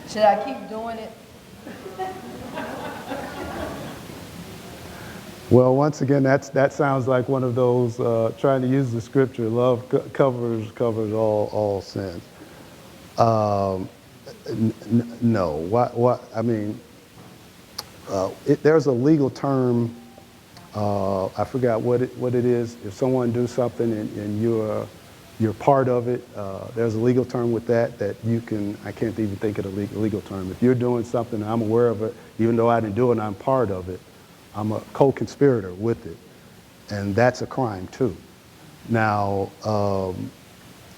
Should I keep doing it? Well, once again, that sounds like one of those trying to use the scripture. Love covers all sins. No. What? I mean, there's a legal term. I forgot what it is. If someone do something and you're part of it, there's a legal term with that you can. I can't even think of the legal term. If you're doing something and I'm aware of it, even though I didn't do it, I'm part of it. I'm a co-conspirator with it, and that's a crime too. Now,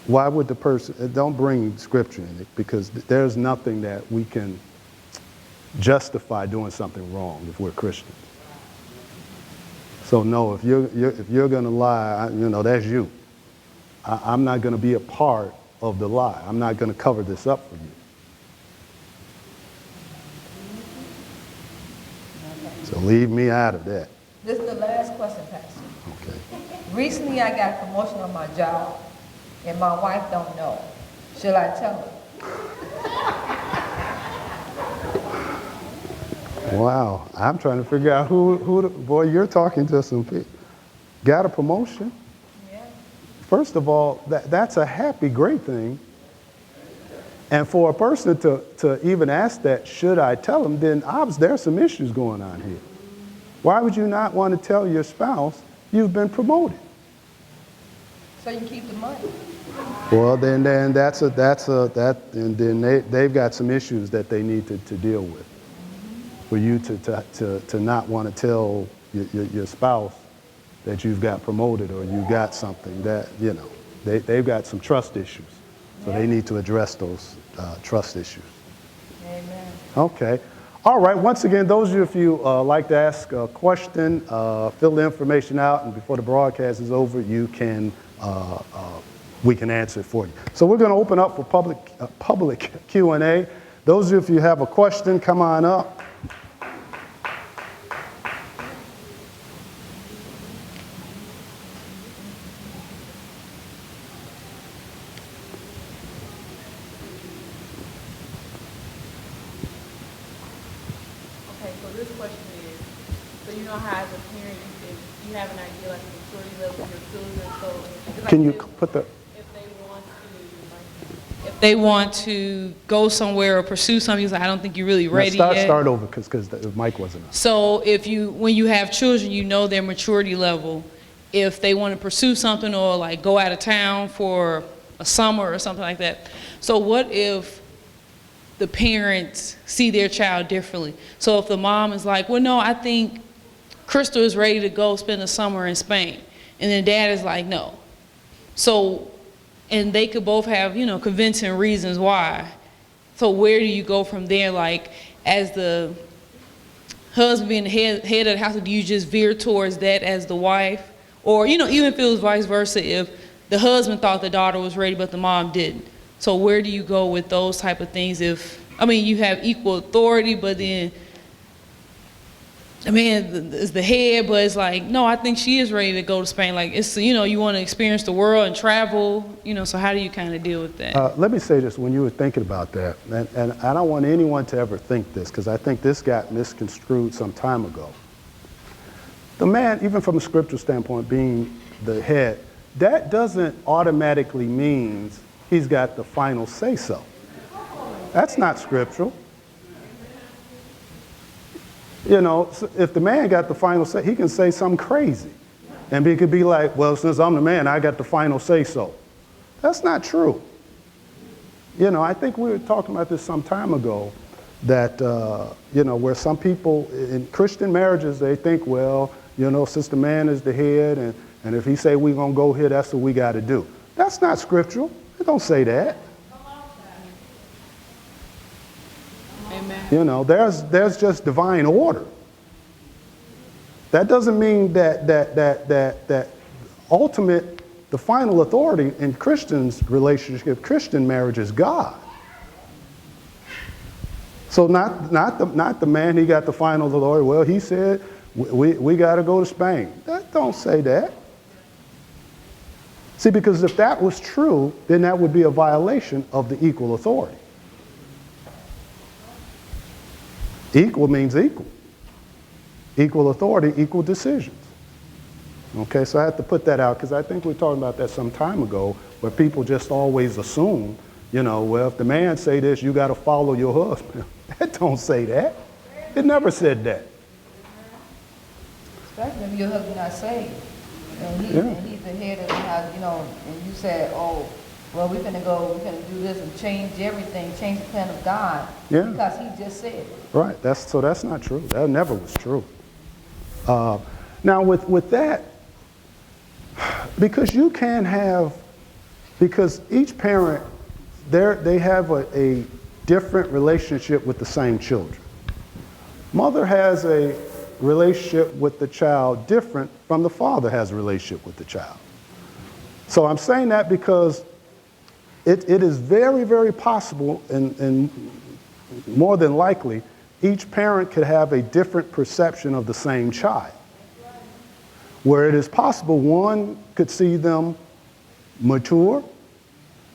why would the person, don't bring scripture in it, because there's nothing that we can justify doing something wrong if we're Christians. So no, if you're going to lie, that's you. I'm not going to be a part of the lie. I'm not going to cover this up for you. So leave me out of that. This is the last question, Pastor. Okay. Recently, I got a promotion on my job, and my wife don't know. Should I tell her? Wow, I'm trying to figure out boy, you're talking to some people. Got a promotion? Yeah. First of all, that's a happy, great thing. And for a person to even ask that, should I tell them, then obviously there's some issues going on here. Why would you not want to tell your spouse you've been promoted? So you keep the money. Well, then and then they've got some issues that they need to deal with. For you to not want to tell your spouse that you've got promoted or you got something that, they've got some trust issues. So they need to address those trust issues. Amen. Okay. All right. Once again, those of you, if you like to ask a question, fill the information out, and before the broadcast is over, you can we can answer it for you. So we're going to open up for public Q&A. Those of you, if you have a question, come on up. This question is, so you know how as a parent, you have an idea like the maturity level of your children, so Can you put the... If they want to go somewhere or pursue something, like, I don't think you're really ready yet. Start over, because the mic wasn't on. So when you have children, you know their maturity level. If they want to pursue something or like go out of town for a summer or something like that. So what if the parents see their child differently? So if the mom is like, well, no, I think Crystal is ready to go spend the summer in Spain. And then dad is like, no. So, and they could both have, convincing reasons why. So where do you go from there? Like, as the husband being the head of the house, do you just veer towards that as the wife? Or, you know, even if it was vice versa, if the husband thought the daughter was ready but the mom didn't. So where do you go with those type of things if, I mean, you have equal authority, but then the man is the head, but it's like, no, I think she is ready to go to Spain. Like, it's, you know, you want to experience the world and travel, you know, so how do you kind of deal with that? Let me say this, when you were thinking about that, and I don't want anyone to ever think this, because I think this got misconstrued some time ago. The man, even from a scriptural standpoint, being the head, that doesn't automatically mean he's got the final say-so. That's not scriptural. You know, if the man got the final say, he can say something crazy. And he could be like, well, since I'm the man, I got the final say-so. That's not true. You know, I think we were talking about this some time ago, that, you know, where some people in Christian marriages, they think, well, you know, since the man is the head, and if he say we're going to go here, that's what we got to do. That's not scriptural. It don't say that. Amen. You know, there's just divine order. That doesn't mean that ultimate, the final authority in Christians' relationship, Christian marriage is God. So not the man, he got the final authority. Well, he said we got to go to Spain. That don't say that. See, because if that was true, then that would be a violation of the equal authority. Equal means equal. Equal authority, equal decisions. Okay, so I have to put that out because I think we were talking about that some time ago, where people just always assume, you know, well, if the man say this, you got to follow your husband. That don't say that. It never said that. Especially if your husband not saved. And he's the head of the house, you know, and you said, oh, well, we're going to do this and change everything, change the plan of God. Yeah. Because he just said it. Right, so that's not true. That never was true. Now with that, because you can have, because each parent, they have a different relationship with the same children. Mother has a relationship with the child different from the father has a relationship with the child. So I'm saying that because it is very, very possible and more than likely, each parent could have a different perception of the same child. Where it is possible one could see them mature,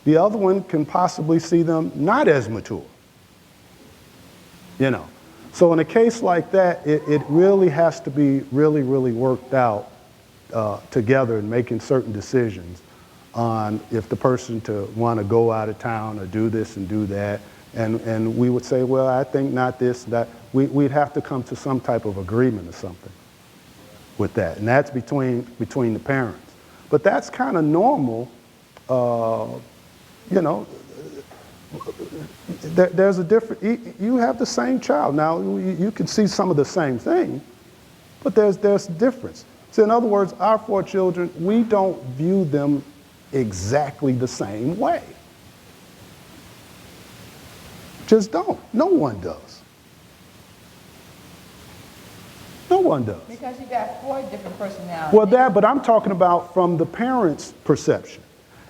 the other one can possibly see them not as mature. You know. So in a case like that, it really has to be really, really worked out together in making certain decisions on if the person to want to go out of town or do this and do that. And we would say, well, I think not this, that. We'd have to come to some type of agreement or something with that. And that's between the parents. But that's kind of normal, you know. There's a different, you have the same child. Now, you can see some of the same thing, but there's a difference. So in other words, our 4 children, we don't view them exactly the same way. Just don't. No one does. No one does. Because you got 4 different personalities. Well, but I'm talking about from the parents' perception.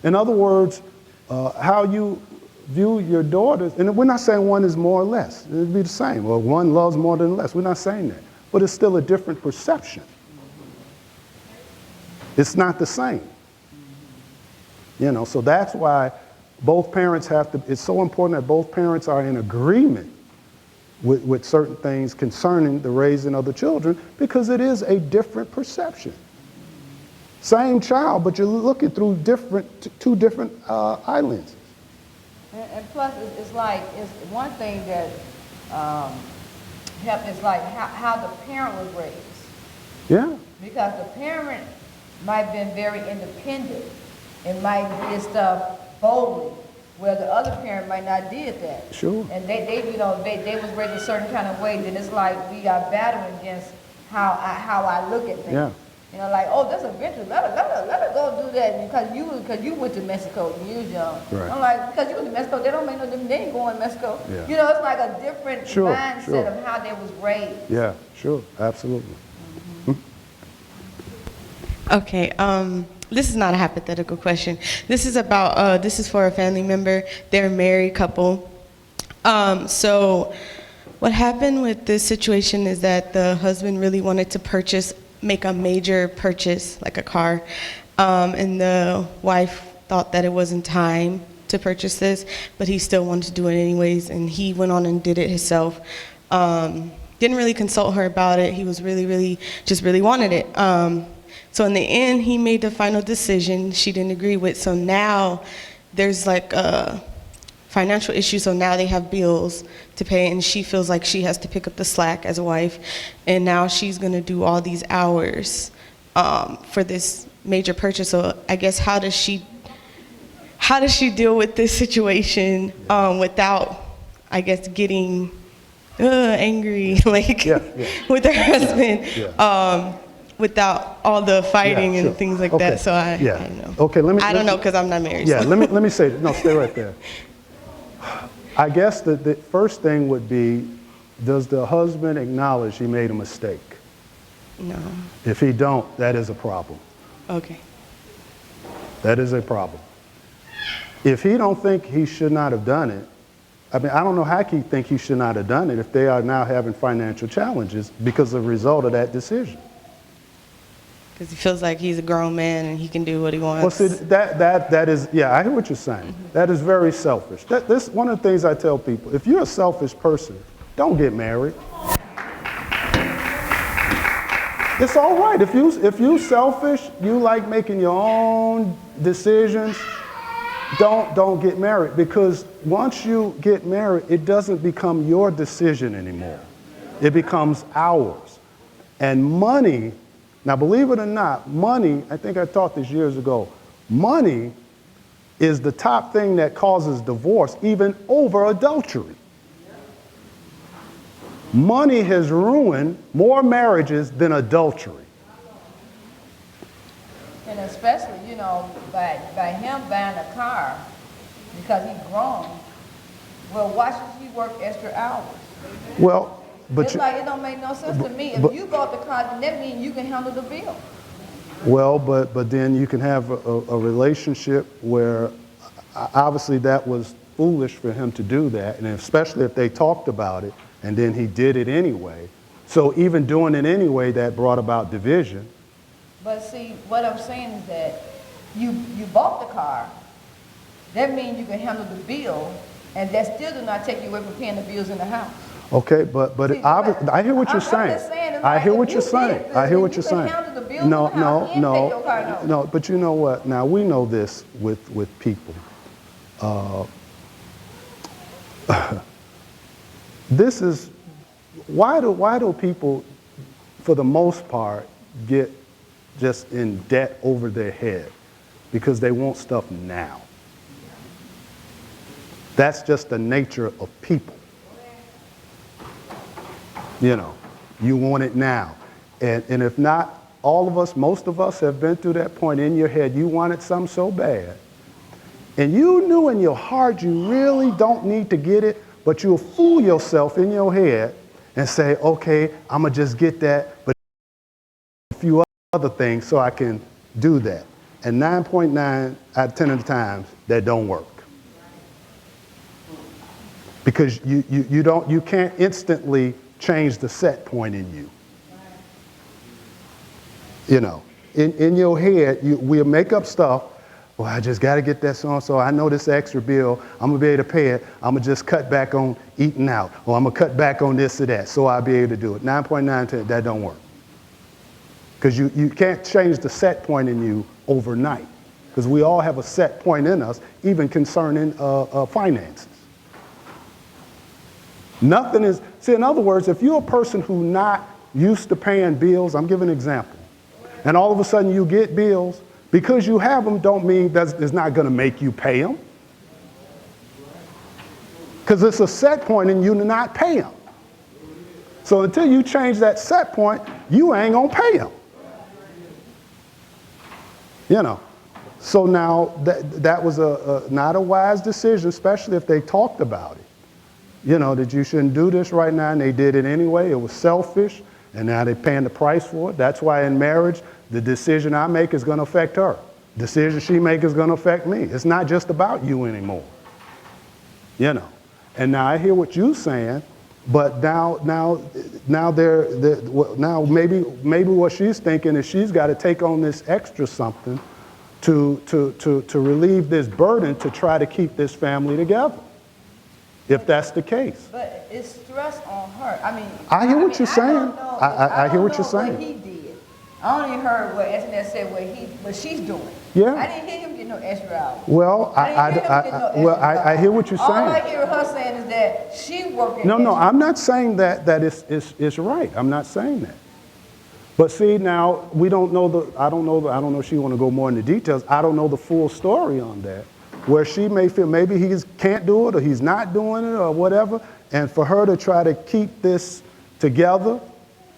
In other words, how you view your daughters, and we're not saying one is more or less. It would be the same. Well, one loves more than less. We're not saying that. But it's still a different perception. It's not the same. You know, so that's why both parents have to, it's so important that both parents are in agreement with certain things concerning the raising of the children, because it is a different perception. Same child, but you're looking through two different eyelids. And plus, it's like, it's one thing that helped is like how the parent was raised. Yeah. Because the parent might have been very independent and might did stuff boldly, where the other parent might not did that. Sure. And they you know, they was raised a certain kind of way. Then it's like we are battling against how I look at things. Yeah. You know, like, oh, that's adventure. Let her go do that because you went to Mexico when you was young. Right. I'm like, because you went to Mexico, they don't make no difference. They ain't going to Mexico. Yeah. You know, it's like a different mindset of how they was raised. Yeah, sure, absolutely. Okay, this is not a hypothetical question. This is about, this is for a family member. They're a married couple. So what happened with this situation is that the husband really wanted to make a major purchase, like a car, and the wife thought that it wasn't time to purchase this, but he still wanted to do it anyways, and he went on and did it himself. Didn't really consult her about it. He was just really wanted it. So in the end, he made the final decision she didn't agree with. So now there's like a financial issue. So now they have bills to pay, and she feels like she has to pick up the slack as a wife. And now she's gonna do all these hours for this major purchase. So I guess how does she deal with this with without, I guess, getting angry like with her husband, without all the fighting and things like that. So I don't know. Okay, I don't know because I'm not married. Yeah, so. let me say, no, stay right there. I guess the first thing would be, does the husband acknowledge he made a mistake? No. If he don't, that is a problem. Okay. That is a problem. If he don't think he should not have done it, I mean, I don't know how he think he should not have done it if they are now having financial challenges because of the result of that decision. Because he feels like he's a grown man and he can do what he wants. Well, see, that is, yeah, I hear what you're saying. That is very selfish. This one of the things I tell people, if you're a selfish person, don't get married. It's all right. If you selfish, you like making your own decisions, don't get married, because once you get married, it doesn't become your decision anymore. It becomes ours. And money, now believe it or not, money, I think I taught this years ago, money is the top thing that causes divorce, even over adultery. Money has ruined more marriages than adultery. And especially, by him buying a car, because he's grown, well, why should he work extra hours? Well, but it's like, it don't make no sense to me. If you bought the car, then that means you can handle the bill. Well, but then you can have a relationship where obviously that was foolish for him to do that, and especially if they talked about it, and then he did it anyway. So even doing it anyway, that brought about division. But see, what I'm saying is that you bought the car. That means you can handle the bill, and that still do not take you away from paying the bills in the house. Okay, but see, I hear what you're saying. I hear what you're saying. I hear what you're saying. No. But you know what? Now we know this with people. This is why do people, for the most part, get just in debt over their head? Because they want stuff now. That's just the nature of people. You want it now. And if not, all of us, most of us have been through that point in your head. You wanted something so bad. And you knew in your heart you really don't need to get it, but you'll fool yourself in your head and say, okay, I'm going to just get that, but a few other things so I can do that. And 9.9 out of 10 of the times, that don't work. Because you can't instantly change the set point in you. In your head, we'll make up stuff. Well, I just got to get that so-and-so. I know this extra bill. I'm going to be able to pay it. I'm going to just cut back on eating out. Or I'm going to cut back on this or that so I'll be able to do it. 9.9, that don't work. Because you can't change the set point in you overnight. Because we all have a set point in us, even concerning finances. Nothing is, see, in other words, if you're a person who's not used to paying bills, I'm giving an example, and all of a sudden you get bills, because you have them don't mean that it's not going to make you pay them. Because it's a set point in you to not pay them. So until you change that set point, you ain't going to pay them. So now that was not a wise decision, especially if they talked about it. That you shouldn't do this right now, and they did it anyway. It was selfish. and now they're paying the price for it. That's why in marriage, the decision I make is going to affect her. Decision she makes is going to affect me. It's not just about you anymore. You know. And now I hear what you're saying, but now maybe what she's thinking is she's got to take on this extra something to relieve this burden to try to keep this family together, if that's the case. But it's stress on her. I mean, I hear what you're saying. I hear what you're don't know saying. what he did. I only heard what Antoinette said what she's doing. Yeah. I didn't hear him get no extra hours. Well, I hear what you're saying. All I hear her saying is that she working. No, I'm not saying that it's right. I'm not saying that. But see, now we don't know I don't know if she want to go more into details. I don't know the full story on that, where she may feel maybe he can't do it or he's not doing it or whatever, and for her to try to keep this together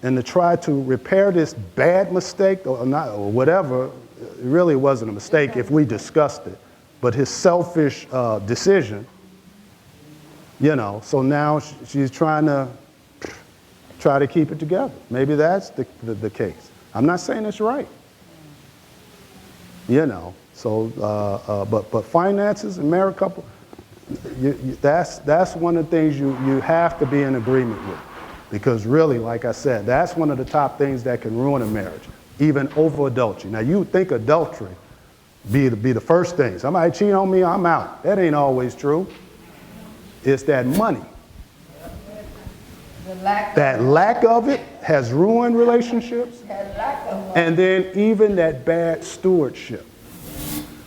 and to try to repair this bad mistake or not or whatever, it really wasn't a mistake if we discussed it, but his selfish decision, you know. So now she's trying to keep it together. Maybe that's the case. I'm not saying it's right, you know. So, but finances and married couple, that's one of the things you have to be in agreement with. Because really, like I said, that's one of the top things that can ruin a marriage, even over adultery. Now, you think adultery be the first thing. Somebody cheat on me, I'm out. That ain't always true. It's that money. That lack of it has ruined relationships. And then even that bad stewardship.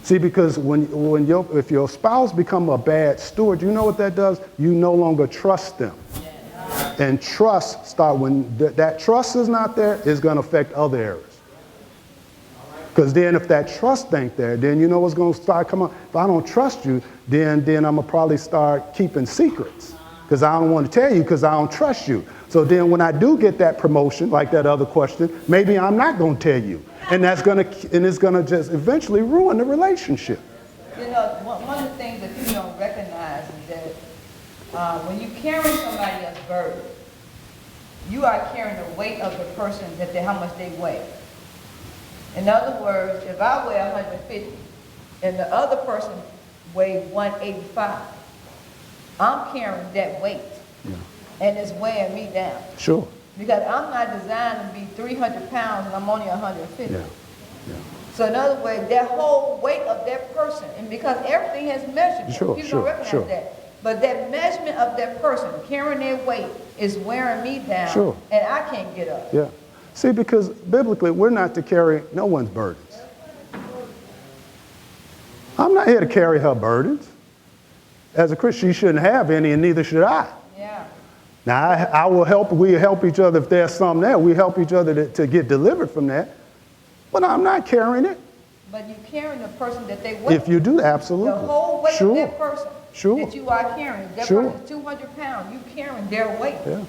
See, because if your spouse become a bad steward, you know what that does? You no longer trust them. And trust when that trust is not there, it's going to affect other areas. Because then if that trust ain't there, then you know what's going to start coming. If I don't trust you, then I'm going to probably start keeping secrets. Because I don't want to tell you because I don't trust you. So then when I do get that promotion, like that other question, maybe I'm not going to tell you. And it's going to just eventually ruin the relationship. You know, one of the things that you don't recognize is that when you're carrying somebody else's burden, you are carrying the weight of the person how much they weigh. In other words, if I weigh 150 and the other person weighs 185, I'm carrying that weight, and it's weighing me down. Sure. Because I'm not designed to be 300 pounds and I'm only 150. Yeah. So in other words, that whole weight of that person, and because everything has measurement, people don't recognize that. But that measurement of that person carrying their weight is wearing me down, and I can't get up. Yeah. See, because biblically, we're not to carry no one's burdens. I'm not here to carry her burdens. As a Christian, she shouldn't have any, and neither should I. Yeah. Now, we help each other if there's something there. We help each other to get delivered from that. But I'm not carrying it. But you're carrying the person that they weigh. If you do, absolutely. The whole weight of that person that you are carrying. That person is 200 pounds. You carrying their weight. Yeah.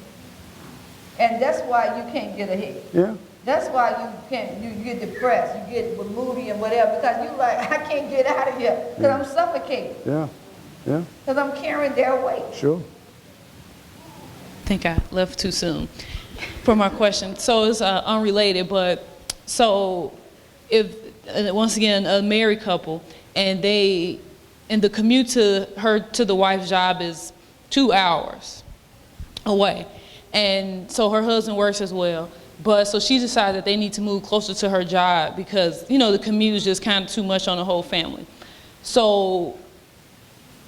And that's why you can't get ahead. Yeah. That's why you get depressed, you get moody and whatever, because you're like, I can't get out of here because I'm suffocating. Yeah. Yeah. Because I'm carrying their weight. Sure. I think I left too soon for my question. So it's unrelated, but so if, once again, a married couple and the commute to the wife's job is 2 hours away. And so her husband works as well. But so she decided that they need to move closer to her job because, the commute is just kind of too much on the whole family. So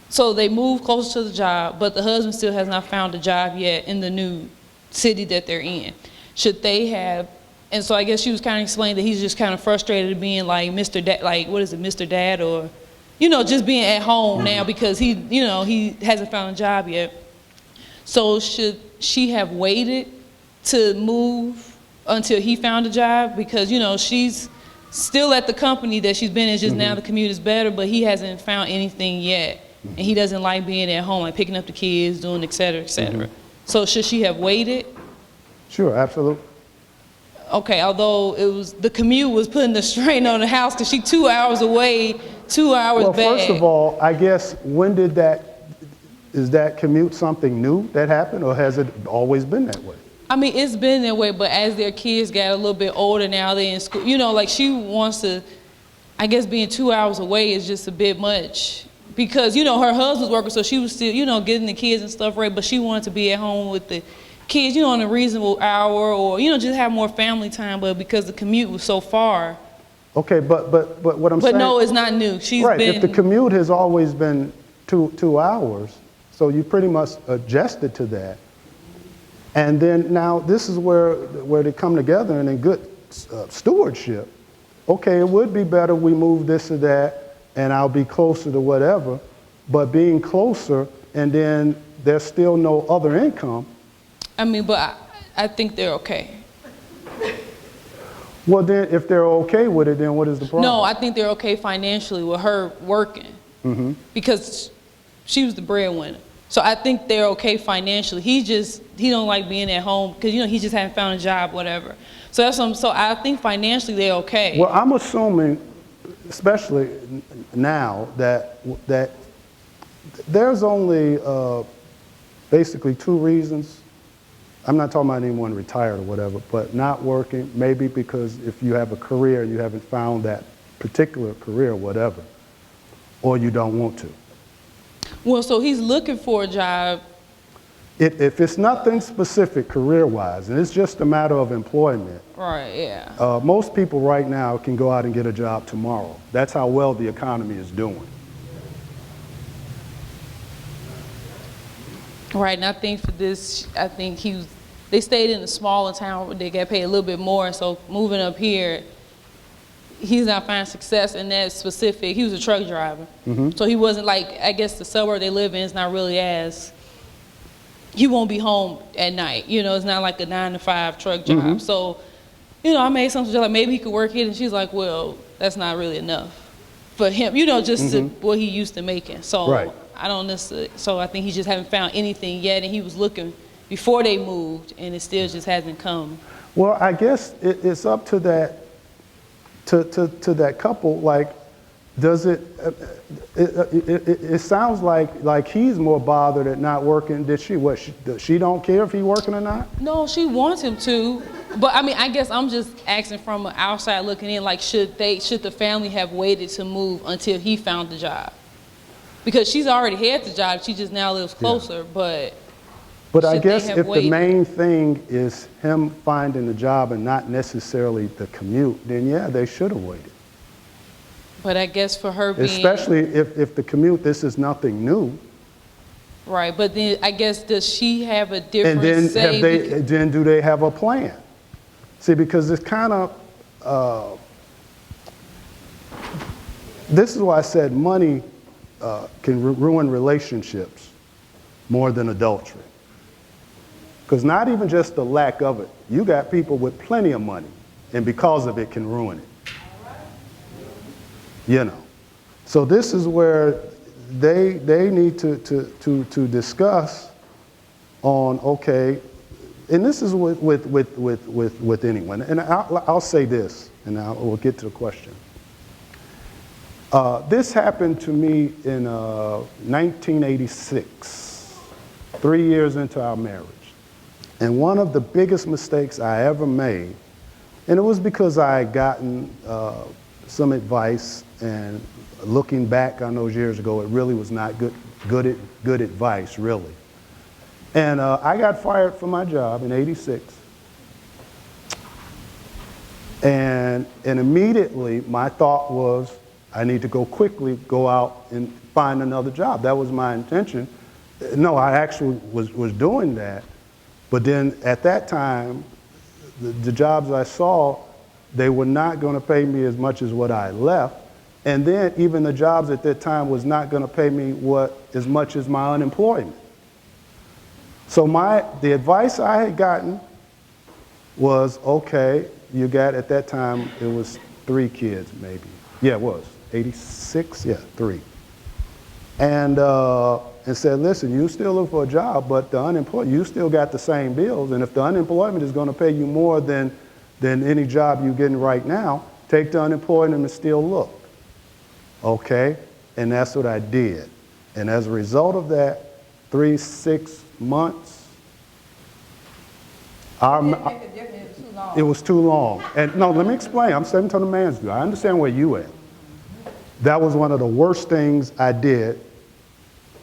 they move closer to the job, but the husband still has not found a job yet in the new city that they're in. Should they have, and so I guess she was kind of explaining that he's just kind of frustrated being like Mr. Dad, like, what is it, Mr. Dad, or, just being at home now because he hasn't found a job yet. So should she have waited to move until he found a job? Because, she's still at the company that she's been in, just now the commute is better, but he hasn't found anything yet. And he doesn't like being at home, like picking up the kids, doing et cetera, et cetera. So should she have waited? Sure, absolutely. Okay, although the commute was putting the strain on the house because she's 2 hours away, 2 hours back. Well, first of all, I guess, is that commute something new that happened, or has it always been that way? I mean, it's been that way, but as their kids got a little bit older now, they're in school, you know, like she wants to, I guess being 2 hours away is just a bit much. Because, you know, her husband's working, so she was still, you know, getting the kids and stuff right, but she wanted to be at home with the kids, you know, in a reasonable hour or, you know, just have more family time, but because the commute was so far. Okay, but what I'm saying. But no, it's not new. She's right, been. if the commute has always been two hours, so you pretty much adjusted to that. And then now this is where they come together and in good stewardship. Okay, it would be better we move this or that and I'll be closer to whatever, but being closer and then there's still no other income. I mean, but I think they're okay. Well, then if they're okay with it, then what is the problem? No, I think they're okay financially with her working because she was the breadwinner. So I think they're okay financially. He don't like being at home because, you know, he just hadn't found a job, whatever. So that's what so I think financially they're okay. Well, I'm assuming, especially now, that there's only basically two reasons. I'm not talking about anyone retired or whatever, but not working, maybe because if you have a career and you haven't found that particular career or whatever, or you don't want to. Well, so he's looking for a job. If it's nothing specific career-wise, and it's just a matter of employment, Right, yeah. most people right now can go out and get a job tomorrow. That's how well the economy is doing. Right, and I think for this, I think they stayed in a smaller town where they got paid a little bit more, so moving up here, he's not finding success in that specific. He was a truck driver. So he wasn't like, I guess the suburb they live in is not really as, he won't be home at night. You know, it's not like a 9-to-5 truck job. So, you know, I made some suggestion like maybe he could work here, and she's like, well, that's not really enough for him, you know, just to what he used to making. So Right. I don't necessarily, so I think he just haven't found anything yet, and he was looking before they moved, and it still just hasn't come. Well, I guess it's up to that, to that couple. Like, does it sounds like he's more bothered at not working. Does she don't care if he's working or not? No, she wants him to, but I mean, I guess I'm just asking from an outside looking in, like, should the family have waited to move until he found the job? Because she's already had the job, she just now lives closer, but I should guess they have if waited? the main thing is him finding the job and not necessarily the commute, then yeah, they should have waited. But I guess for her being... Especially if the commute, this is nothing new. Right, but then I guess does she have a different And say? then do they have a plan? See, because it's kind of, this is why I said money can ruin relationships more than adultery. Because not even just the lack of it, you got people with plenty of money, and because of it can ruin it. You know, so this is where they need to discuss on, okay, and this is with anyone. And I'll say this, and we'll get to the question. This happened to me in 1986, 3 years into our marriage. And one of the biggest mistakes I ever made, and it was because I had gotten some advice, and looking back on those years ago, it really was not good advice, really. And I got fired from my job in '86. And immediately my thought was, I need to go out and find another job. That was my intention. No, I actually was doing that. But then at that time, the jobs I saw, they were not going to pay me as much as what I left. And then even the jobs at that time was not going to pay me as much as my unemployment. So the advice I had gotten was, okay, you got, at that time, it was 3 kids maybe. Yeah, it was. 86? Yeah, 3. And said, listen, you still look for a job, but the unemployed, you still got the same bills. And if the unemployment is going to pay you more than any job you're getting right now, take the unemployment and still look. Okay? And that's what I did. And as a result of that, 6 months, Our, It didn't make a difference, it was too long. It was too long. And no, let me explain. I'm 7 to the man's view. I understand where you at. That was one of the worst things I did,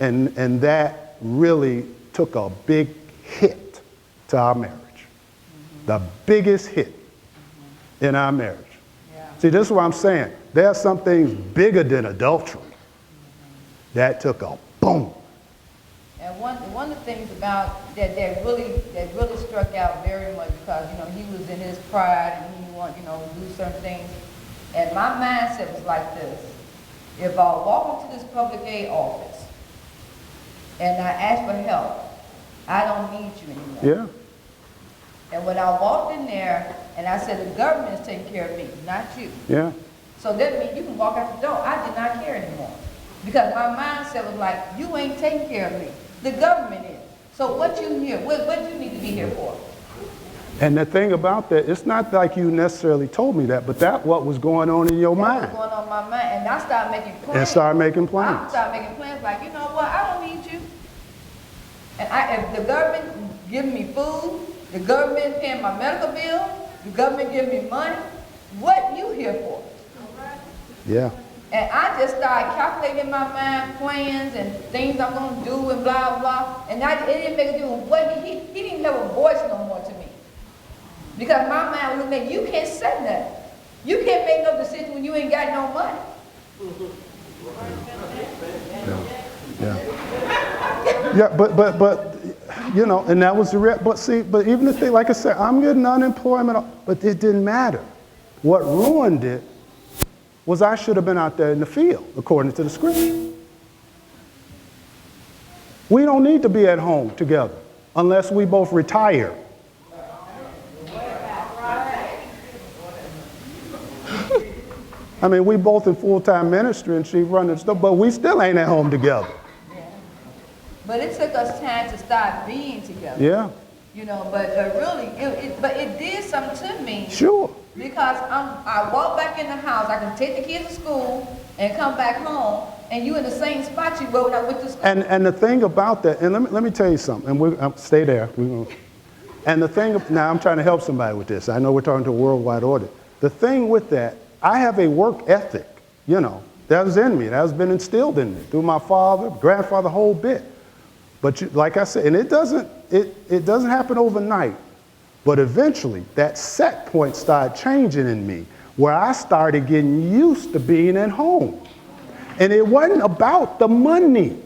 and that really took a big hit to our marriage. The biggest hit in our marriage. Yeah. See, this is what I'm saying. There are some things bigger than adultery. That took a boom. And one of the things about that really struck out very much because, you know, he was in his pride and he wanted, you know, to do certain things. And my mindset was like this. If I walk into this public aid office and I ask for help, I don't need you anymore. Yeah. And when I walked in there and I said, the government is taking care of me, not you. Yeah. So that means you can walk out the door. I did not care anymore. Because my mindset was like, you ain't taking care of me. The government is. So what you here? What do you need to be here for? And the thing about that, it's not like you necessarily told me that, but that's what was going on in your mind. That was going on in my mind. And I started making plans. And started making I plans. started making plans like, you know what, I don't need you. And if the government giving me food, the government paying my medical bill, the government giving me money, what you here for? Yeah. And I just started calculating in my mind plans and things I'm going to do and blah, blah. And it didn't make a difference what he didn't have a voice no more to me. Because my mind was like, you can't say nothing. You can't make no decision when you ain't got no money. Yeah, but you know, and that was the but see, but even the thing, like I said, I'm getting unemployment, but it didn't matter. What ruined it was I should have been out there in the field, according to the scripture. We don't need to be at home together unless we both retire. I mean, we both in full-time ministry and she running stuff, but we still ain't at home together. Yeah. But it took us time to start being together. Yeah. You know, but really, it did something to me. Sure. Because I walk back in the house, I can take the kids to school and come back home, and you in the same spot you were when I went to school. And the thing about that, and let me tell you something, and we'll stay there. And the thing, now I'm trying to help somebody with this. I know we're talking to a worldwide audience. The thing with that, I have a work ethic, you know, that was in me, that has been instilled in me through my father, grandfather, whole bit. But like I said, and it doesn't happen overnight. But eventually, that set point started changing in me, where I started getting used to being at home. And it wasn't about the money.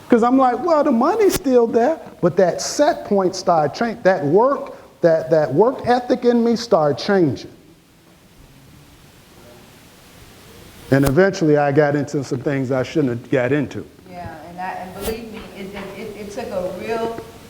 Because I'm like, well, the money's still there, but that set point started changing. That work ethic in me started changing. And eventually, I got into some things I shouldn't have got into. Yeah, and believe me,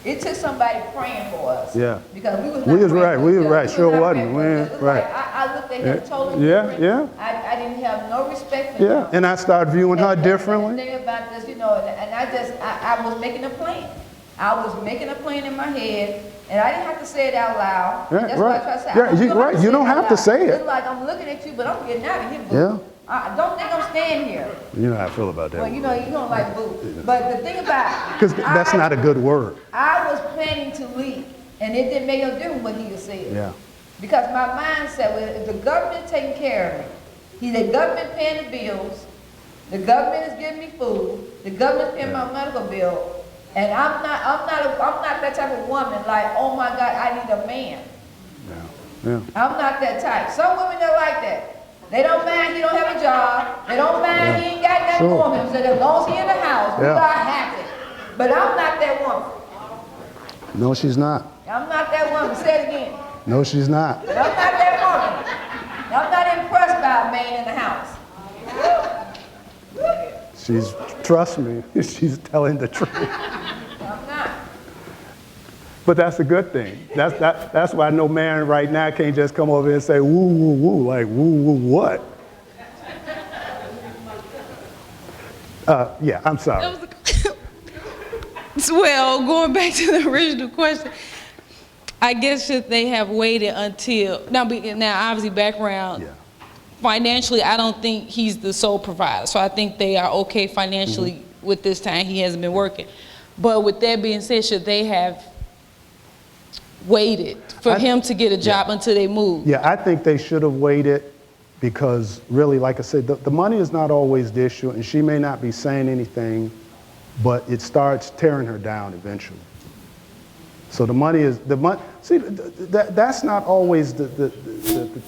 it took somebody praying for us. Yeah. Because we was right. We was right. Sure wasn't. Right. Right. I looked at him totally different. Yeah. I didn't have no respect for him. Yeah. And I started viewing her differently. And the thing about this, you know, and I was making a plan. I was making a plan in my head, and I didn't have to say it out loud. Yeah, That's right. what I try to say. Yeah, you don't have to say it. It's like I'm looking at you, but I'm getting out of here, boo. Yeah. Don't think I'm staying here. You know how I feel about that. Well, you know, you don't like boo. But the thing about Because that's not a good word. I was planning to leave, and it didn't make no difference what he was saying. Yeah. Because my mindset was, if the government is taking care of me, the government paying the bills, the government is giving me food, the government paying my medical bill, and I'm not that type of woman like, oh my God, I need a man. Yeah. I'm not that type. Some women are like that. They don't mind he don't have a job. They don't mind he ain't got nothing for him. So as long as he in the house, we are happy. But I'm not that woman. No, she's not. I'm not that woman. Say it again. No, she's not. I'm not that woman. I'm not impressed by a man in the house. Trust me, she's telling the truth. I'm not. But that's a good thing. That's why no man right now can't just come over and say, woo, woo, woo, like, woo, woo, what? Yeah, I'm sorry. Well, going back to the original question, I guess should they have waited until, now obviously background, financially, I don't think he's the sole provider. So I think they are okay financially with this time he hasn't been working. But with that being said, should they have waited for him to get a job until they moved? Yeah, I think they should have waited because really, like I said, the money is not always the issue, and she may not be saying anything, but it starts tearing her down eventually. So the money is, see, that's not always the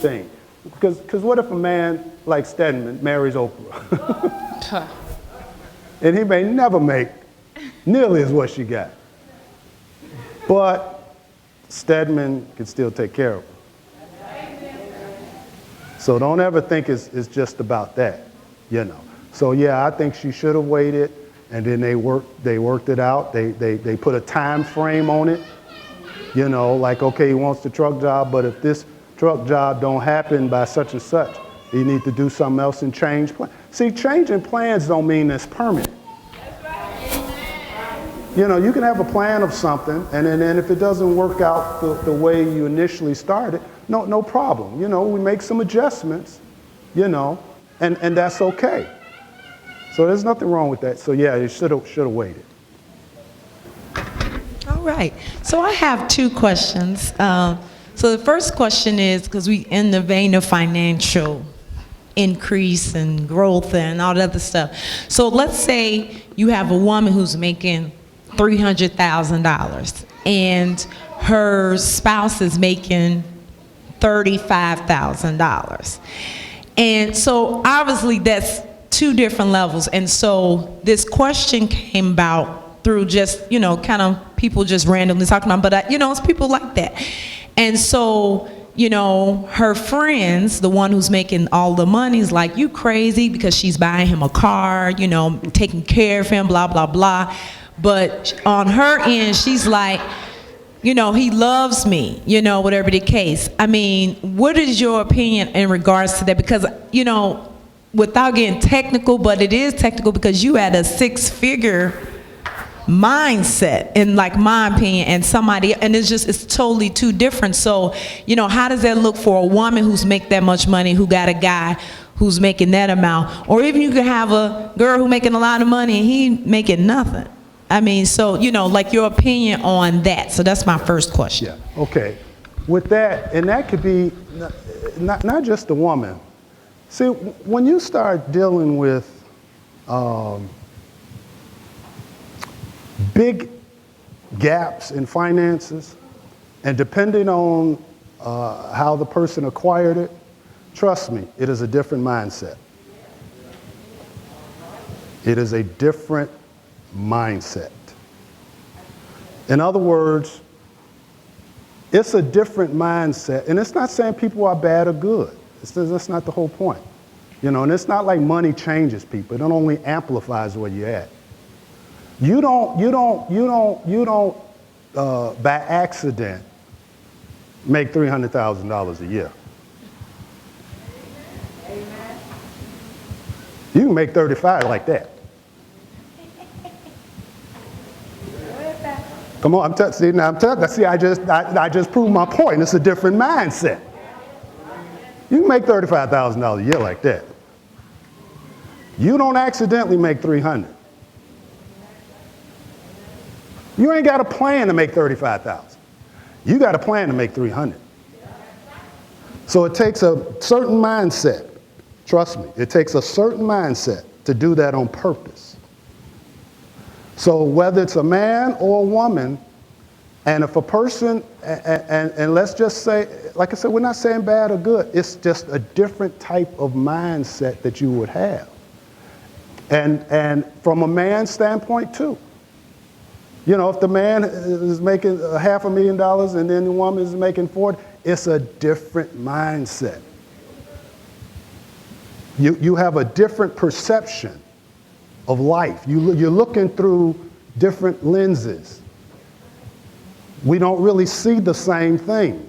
thing. Because what if a man like Stedman marries Oprah? And he may never make nearly as what she got. But Stedman can still take care of her. So don't ever think it's just about that, you know. So yeah, I think she should have waited, and then they worked it out. They put a time frame on it, you know, like, okay, he wants the truck job, but if this truck job don't happen by such and such, you need to do something else and change plans. See, changing plans don't mean it's permanent. You know, you can have a plan of something, and then if it doesn't work out the way you initially started, no problem. You know, we make some adjustments, you know, and that's okay. So there's nothing wrong with that. So yeah, you should have waited. All right. So I have two questions. So the first question is, because we in the vein of financial increase and growth and all that other stuff. So let's say you have a woman who's making $300,000 and her spouse is making $35,000. And so obviously that's two different levels. And so this question came about through just, you know, kind of people just randomly talking about, but you know, it's people like that. And so, you know, her friends, the one who's making all the money, is like, you crazy, because she's buying him a car, you know, taking care of him, blah, blah, blah. But on her end, she's like, you know, he loves me, you know, whatever the case. I mean, what is your opinion in regards to that? Because, you know, without getting technical, but it is technical because you had a six-figure mindset, in like my opinion, and somebody, and it's totally two different. So, you know, how does that look for a woman who's make that much money, who got a guy who's making that amount? Or even you could have a girl who making a lot of money and he making nothing. I mean, so, you know, like your opinion on that. So that's my first question. Yeah, okay. With that, and that could be not just the woman. See, when you start dealing with big gaps in finances, and depending on how the person acquired it, trust me, it is a different mindset. It is a different mindset. In other words, it's a different mindset, and it's not saying people are bad or good. That's not the whole point, you know. And it's not like money changes people; it only amplifies where you're at. You don't by accident make $300,000 a year. Amen. You can make 35 like that. Come on, I just proved my point. It's a different mindset. You can make $35,000 a year like that. You don't accidentally make 300. You ain't got a plan to make 35,000. You got a plan to make 300. So it takes a certain mindset. Trust me, it takes a certain mindset to do that on purpose. So whether it's a man or a woman, and if a person, and let's just say, like I said, we're not saying bad or good. It's just a different type of mindset that you would have. And from a man's standpoint too. You know, if the man is making $500,000 and then the woman is making 40, it's a different mindset. You have a different perception of life. You're looking through different lenses. We don't really see the same thing.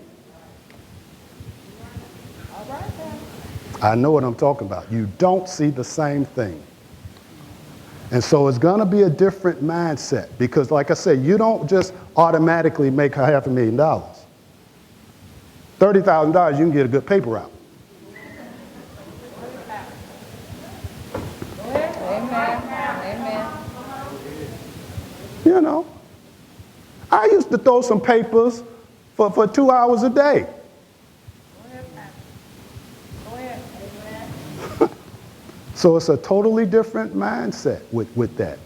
I know what I'm talking about. You don't see the same thing. And so it's going to be a different mindset because, like I said, you don't just automatically make $500,000. $30,000, you can get a good paper route. Amen. You know, I used to throw some papers for 2 hours a day. So it's a totally different mindset with that.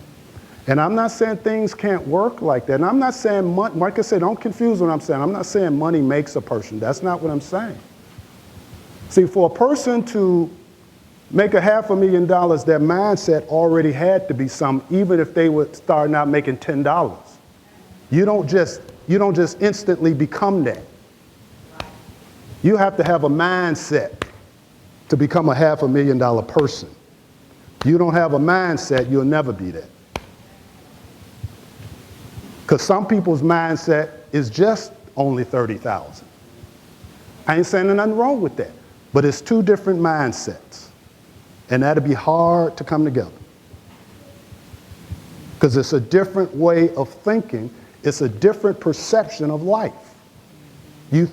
And I'm not saying things can't work like that. And I'm not saying, like I said, don't confuse what I'm saying. I'm not saying money makes a person. That's not what I'm saying. See, for a person to make $500,000, their mindset already had to be something, even if they were starting out making $10. You don't just instantly become that. You have to have a mindset to become a $500,000 person. You don't have a mindset, you'll never be that. Because some people's mindset is just only 30,000. I ain't saying nothing wrong with that, but it's two different mindsets. And that'll be hard to come together. Because it's a different way of thinking. It's a different perception of life. You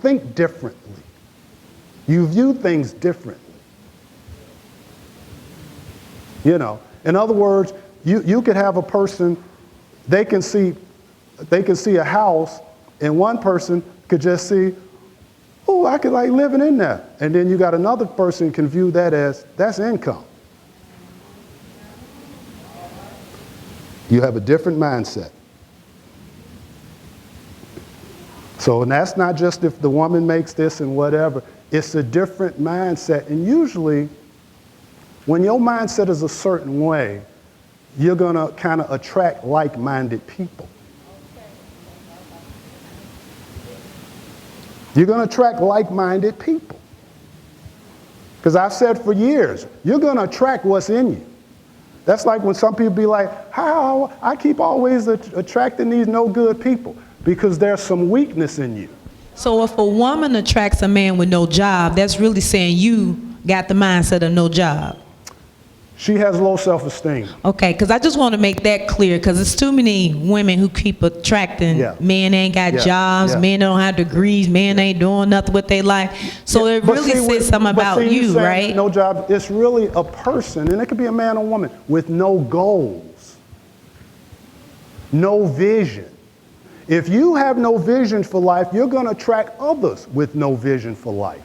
think differently. You view things differently. You know, in other words, you could have a person, they can see a house, and one person could just see, oh, I could like living in there. And then you got another person can view that as, that's income. You have a different mindset. So, and that's not just if the woman makes this and whatever. It's a different mindset. And usually, when your mindset is a certain way, you're going to kind of attract like-minded people. You're going to attract like-minded people. Because I've said for years, you're going to attract what's in you. That's like when some people be like, how I keep always attracting these no good people. Because there's some weakness in you. So if a woman attracts a man with no job, that's really saying you got the mindset of no job. She has low self-esteem. Okay, because I just want to make that clear, because it's too many women who keep attracting men ain't got jobs, men don't have degrees, men ain't doing nothing with their life. So it really says something about you, right? No job. It's really a person, and it could be a man or woman, with no goals, no vision. If you have no vision for life, you're going to attract others with no vision for life.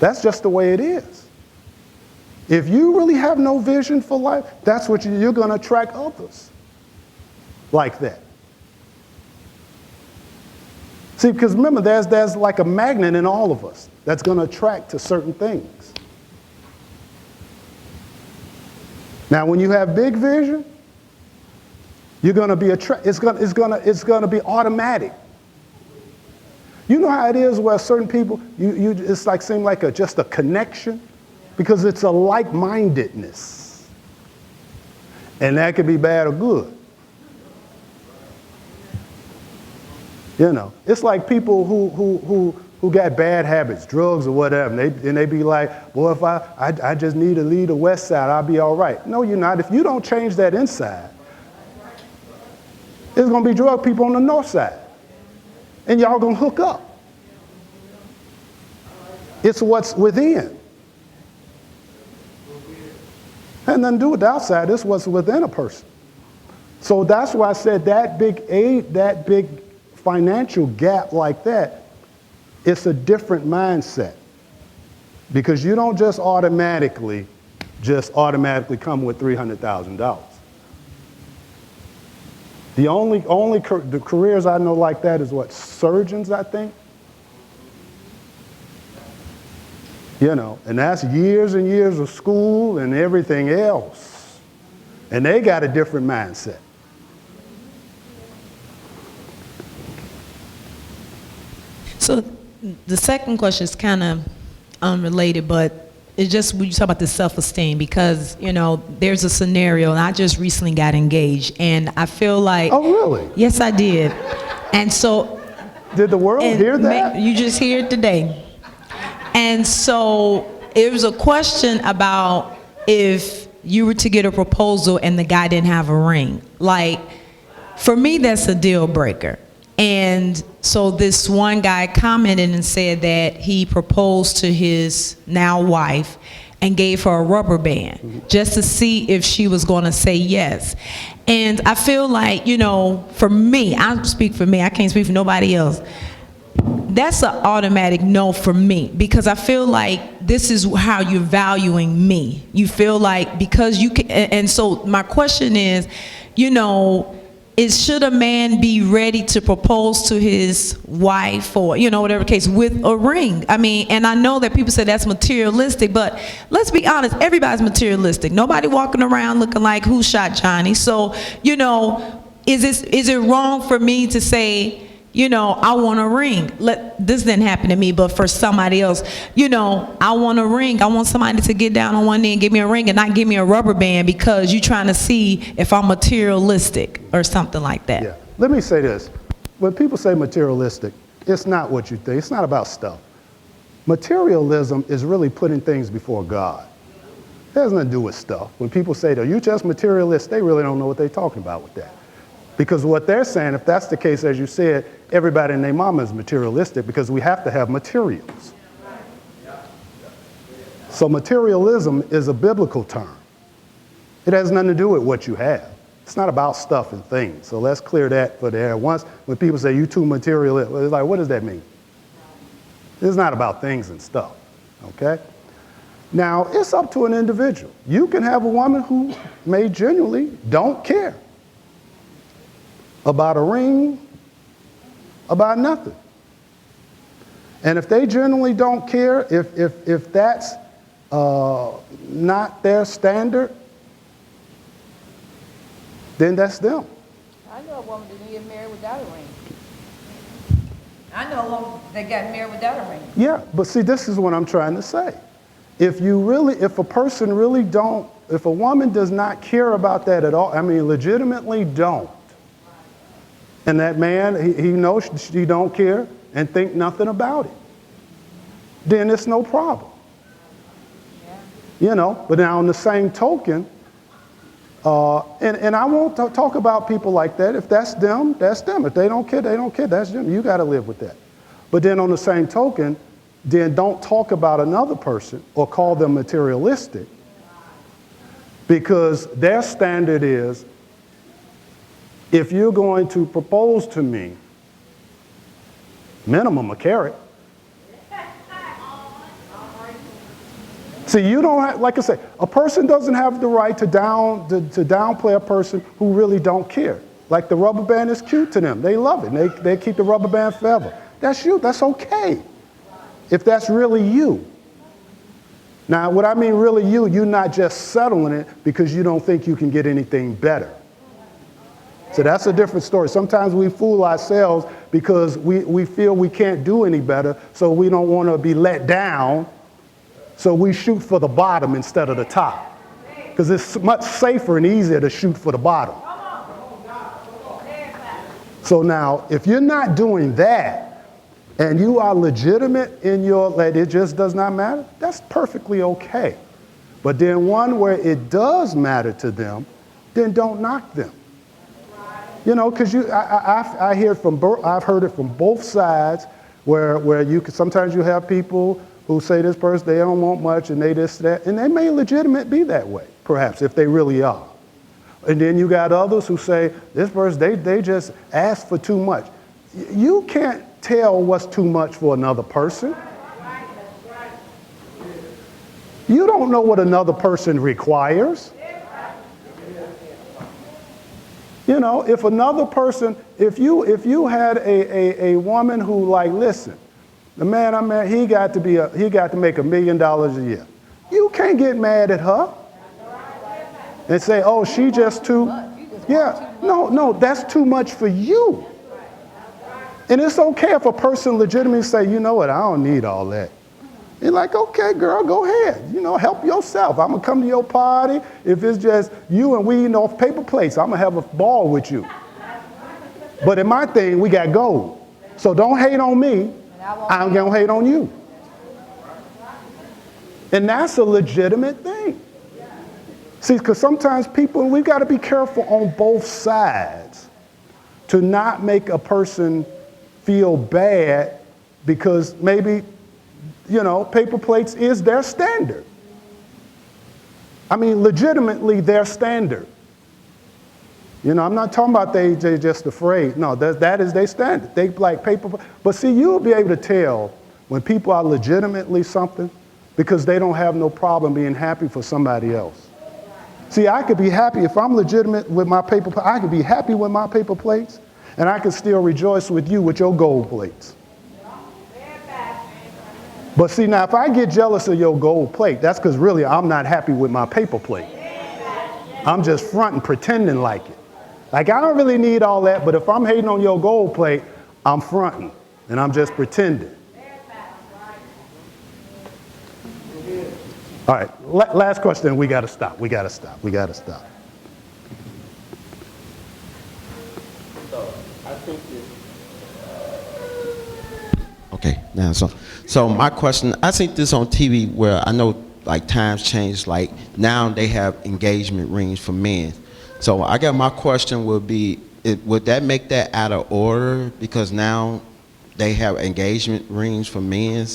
That's just the way it is. If you really have no vision for life, that's what you're going to attract others like that. See, because remember, there's like a magnet in all of us that's going to attract to certain things. Now, when you have big vision, you're going to be it's going to be automatic. You know how it is where certain people, it's like seem like just a connection, because it's a like-mindedness, and that could be bad or good. You know, it's like people who got bad habits, drugs or whatever, and they be like, boy, if I just need to leave the west side, I'll be all right. No, you're not. If you don't change that inside, there's going to be drug people on the north side. And y'all going to hook up. It's what's within. Had nothing to do with the outside. It's what's within a person. So that's why I said that big financial gap like that, it's a different mindset. Because you don't just automatically come with $300,000. The careers I know like that is what, surgeons, I think. You know, and that's years and years of school and everything else. And they got a different mindset. So the second question is kind of unrelated, but it's just when you talk about the self-esteem, because, you know, there's a scenario, and I just recently got engaged, and I feel like... Oh, really? Yes, I did. And so... Did the world hear that? You just hear it today. And so it was a question about if you were to get a proposal and the guy didn't have a ring. Like, for me, that's a deal breaker. And so this one guy commented and said that he proposed to his now wife, and gave her a rubber band just to see if she was going to say yes. And I feel like, you know, for me, I speak for me, I can't speak for nobody else. That's an automatic no for me, because I feel like this is how you're valuing me. You feel like because you can, and so my question is, you know, should a man be ready to propose to his wife, or, you know, whatever case, with a ring? I mean, and I know that people say that's materialistic, but let's be honest, everybody's materialistic. Nobody walking around looking like who shot Johnny. So, you know, is it wrong for me to say, you know, I want a ring? This didn't happen to me, but for somebody else, you know, I want a ring. I want somebody to get down on one knee and give me a ring and not give me a rubber band because you're trying to see if I'm materialistic or something like that. Yeah. Let me say this. When people say materialistic, it's not what you think. It's not about stuff. Materialism is really putting things before God. It has nothing to do with stuff. When people say that you're just materialist, they really don't know what they're talking about with that. Because what they're saying, if that's the case, as you said, everybody and their mama is materialistic because we have to have materials. So materialism is a biblical term. It has nothing to do with what you have. It's not about stuff and things. So let's clear that for the air. Once, when people say you too materialistic, it's like, what does that mean? It's not about things and stuff, okay? Now, it's up to an individual. You can have a woman who may genuinely don't care about a ring, about nothing. And if they genuinely don't care, if that's not their standard, then that's them. I know a woman that didn't get married without a ring. I know a woman that got married without a ring. Yeah, but see, this is what I'm trying to say. If a person really don't, if a woman does not care about that at all, I mean, legitimately don't, and that man, he knows she don't care and think nothing about it, then it's no problem. Yeah. You know, but now on the same token, and I won't talk about people like that. If that's them, that's them. If they don't care, they don't care. That's them. You got to live with that. But then on the same token, then don't talk about another person or call them materialistic, because their standard is, if you're going to propose to me, minimum a carrot. See, you don't have, like I say, a person doesn't have the right to downplay a person who really don't care. Like the rubber band is cute to them. They love it. They keep the rubber band forever. That's you. That's okay. If that's really you. Now, what I mean really you, you're not just settling it because you don't think you can get anything better. So that's a different story. Sometimes we fool ourselves because we feel we can't do any better, so we don't want to be let down, so we shoot for the bottom instead of the top. Because it's much safer and easier to shoot for the bottom. So now, if you're not doing that, and you are legitimate in your, that it just does not matter, that's perfectly okay. But then one where it does matter to them, then don't knock them. You know, because I hear I've heard it from both sides, where you can, sometimes you have people who say this person, they don't want much, and they this, that, and they may legitimate be that way, perhaps, if they really are. And then you got others who say, this person, they just ask for too much. You can't tell what's too much for another person. You don't know what another person requires. You know, if another person, if you had a woman who, like, listen, the man I met, he got to make $1 million a year. You can't get mad at her and say, oh, she just too, yeah, no, that's too much for you. And it's okay if a person legitimately say, you know what, I don't need all that. You're like, okay, girl, go ahead. You know, help yourself. I'm going to come to your party. If it's just you and we eating off paper plates, I'm going to have a ball with you. But in my thing, we got gold. So don't hate on me. I'm going to hate on you. And that's a legitimate thing. See, because sometimes people, we've got to be careful on both sides to not make a person feel bad because maybe, you know, paper plates is their standard. I mean, legitimately their standard. You know, I'm not talking about they just afraid. No, that is their standard. They like paper. But see, you'll be able to tell when people are legitimately something because they don't have no problem being happy for somebody else. See, I could be happy if I'm legitimate with my paper. I could be happy with my paper plates, and I can still rejoice with you with your gold plates. But see, now if I get jealous of your gold plate, that's because really I'm not happy with my paper plate. I'm just fronting, pretending like it. Like I don't really need all that, but if I'm hating on your gold plate, I'm fronting, and I'm just pretending. All right, last question, we gotta stop. Okay, now so my question, I seen this on TV where I know like times change, like now they have engagement rings for men. So I guess my question would be, would that make that out of order because now they have engagement rings for men?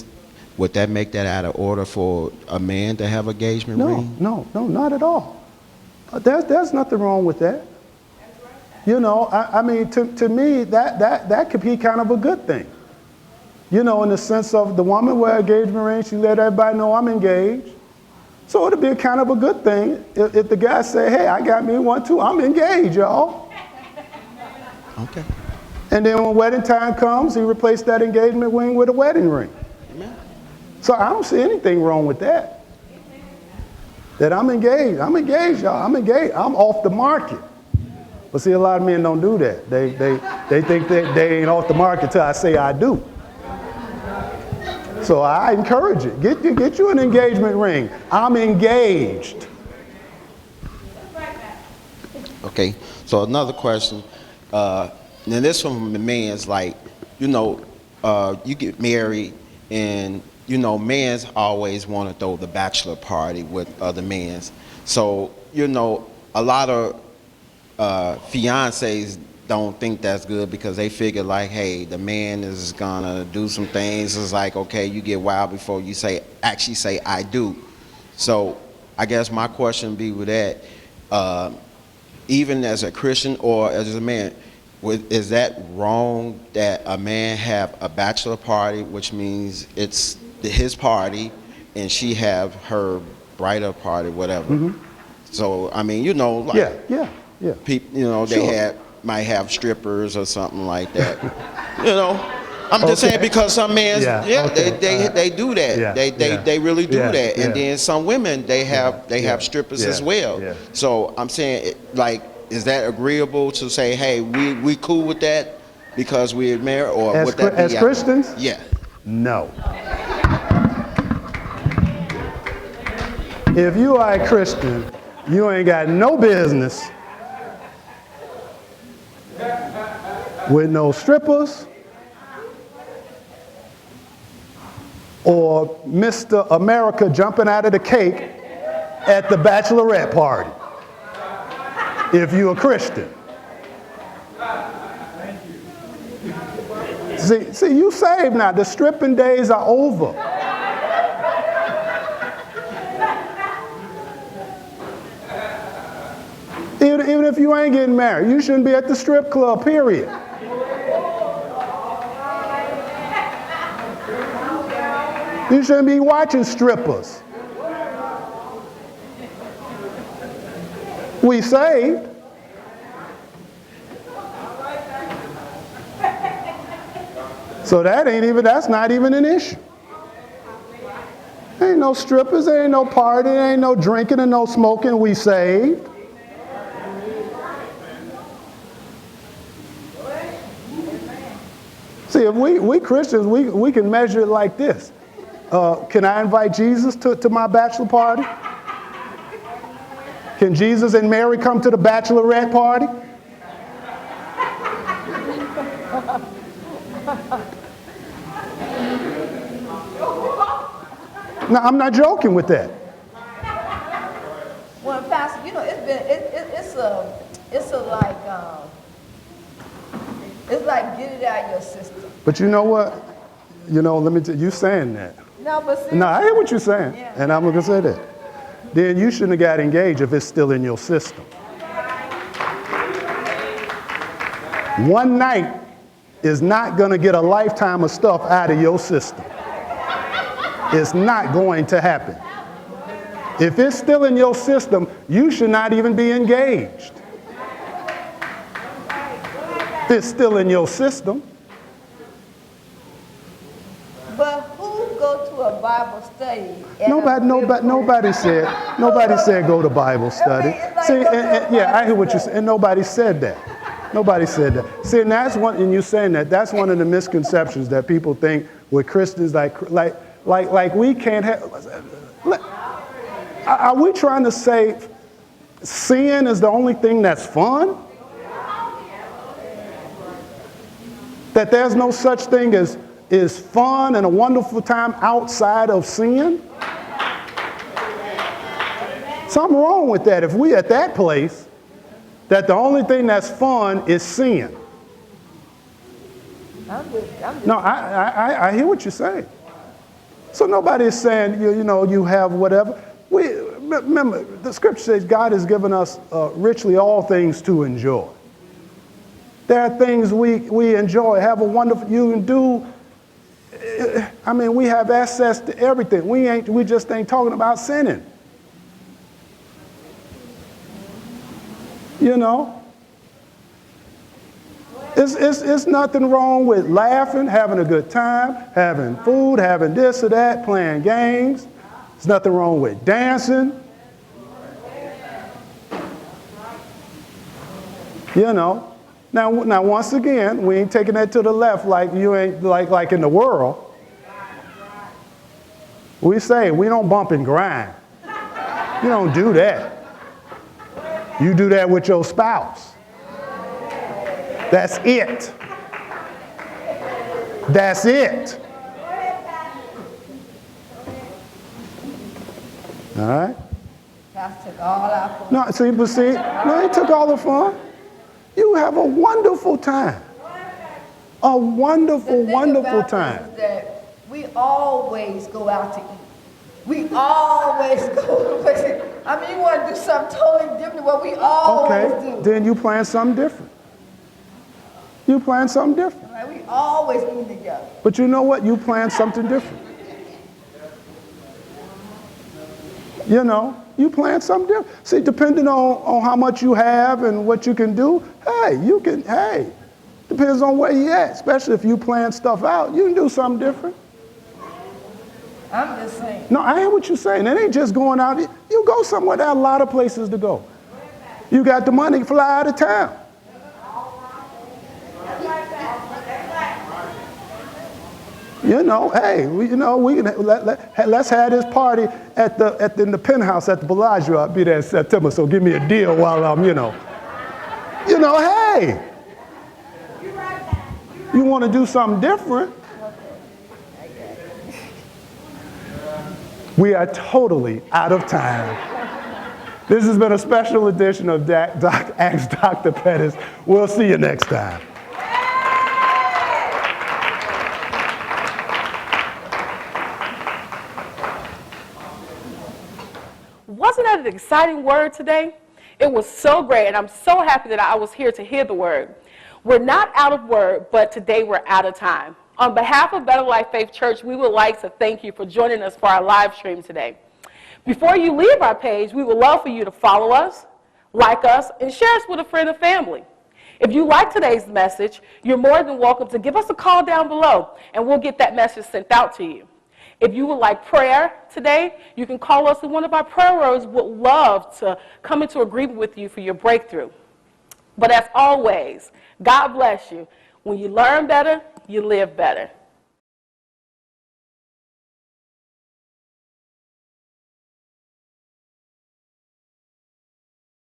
Would that make that out of order for a man to have engagement ring? No, not at all. There's nothing wrong with that. You know, I mean, to me, that could be kind of a good thing. You know, in the sense of the woman wear engagement ring, she let everybody know I'm engaged. So it'd be kind of a good thing if the guy say, hey, I got me one too, I'm engaged, y'all. Okay. And then when wedding time comes, he replaced that engagement ring with a wedding ring. Amen. So I don't see anything wrong with that. That I'm engaged, y'all, I'm engaged, I'm off the market. But see, a lot of men don't do that. They think that they ain't off the market till I say I do. So I encourage it. Get you an engagement ring. I'm engaged. Okay, so another question. Now this from the man's like, you know, you get married and, you know, men's always want to throw the bachelor party with other men's. So, you know, a lot of fiancés don't think that's good because they figure like, hey, the man is gonna do some things. It's like, okay, you get wild before you actually say I do. So I guess my question be with that, even as a Christian or as a man, is that wrong that a man have a bachelor party, which means it's his party and she have her bridal party, whatever. Mm-hmm. So I mean, you know, like yeah. People, you know, they might have strippers or something like that. You know, I'm just saying because some men, they do that. Yeah, they really do that. Yeah. And then some women, they have strippers as well. Yeah. So I'm saying, like, is that agreeable to say, hey, we cool with that because we're married, or would that be as Christians? Yeah. No. If you are a Christian, you ain't got no business with no strippers or Mr. America jumping out of the cake at the bachelorette party. If you're a Christian. See, you saved now. The stripping days are over. Even if you ain't getting married, you shouldn't be at the strip club, period. You shouldn't be watching strippers. We saved. So that's not even an issue. Ain't no strippers, there ain't no party, there ain't no drinking and no smoking, we saved. See, if we Christians, we can measure it like this. Can I invite Jesus to my bachelor party? Can Jesus and Mary come to the bachelorette party? No, I'm not joking with that. Well, Pastor, you know, it's like get it out of your system. But you know what? You know, you saying that. No, but No, I hear what you're saying, Yeah. and I'm gonna say that. then you shouldn't have got engaged if it's still in your system. One night is not going to get a lifetime of stuff out of your system. It's not going to happen. If it's still in your system, you should not even be engaged. If it's still in your system. But who go to a Bible study? Nobody said go to Bible study. See, yeah, I hear what you're saying. And nobody said that. Nobody said that. See, and that's one, and you saying that, that's one of the misconceptions that people think with Christians, like we can't have. Are we trying to say sin is the only thing that's fun? That there's no such thing as is fun and a wonderful time outside of sin? Something wrong with that if we at that place that the only thing that's fun is sin. No, I hear what you're saying. So nobody is saying, you have whatever. Remember, the scripture says God has given us richly all things to enjoy. There are things we enjoy, have a wonderful, you can do. I mean, we have access to everything. We just ain't talking about sinning. It's nothing wrong with laughing, having a good time, having food, having this or that, playing games. There's nothing wrong with dancing. Now once again, we ain't taking that to the left like you ain't like in the world. We say we don't bump and grind. You don't do that. You do that with your spouse. That's it. That's it. All right? Pastor took all our fun. No, he took all the fun. You have a wonderful time. A wonderful, wonderful time. Is that we always go out to eat. We always go. I mean, you want to do something totally different than what we always do. Then you plan something different. You plan something different. Right? We always eat together. But you know what? You plan something different. You plan something different. See, depending on how much you have and what you can do, depends on where you at. Especially if you plan stuff out, you can do something different. I'm just saying. No, I hear what you're saying. It ain't just going out. You go somewhere. There are a lot of places to go. You got the money, fly out of town. We can let's have this party in the penthouse at the Bellagio. I'll be there in September, so give me a deal while I'm, hey. You want to do something different? We are totally out of time. This has been a special edition of Ask Dr. Pettis. We'll see you next time. Wasn't that an exciting word today? It was so great, and I'm so happy that I was here to hear the word. We're not out of word, but today we're out of time. On behalf of Better Life Faith Church, we would like to thank you for joining us for our live stream today. Before you leave our page, we would love for you to follow us, like us, and share us with a friend or family. If you like today's message, you're more than welcome to give us a call down below, and we'll get that message sent out to you. If you would like prayer today, you can call us, and one of our prayer warriors would love to come into agreement with you for your breakthrough. But as always, God bless you. When you learn better, you live better.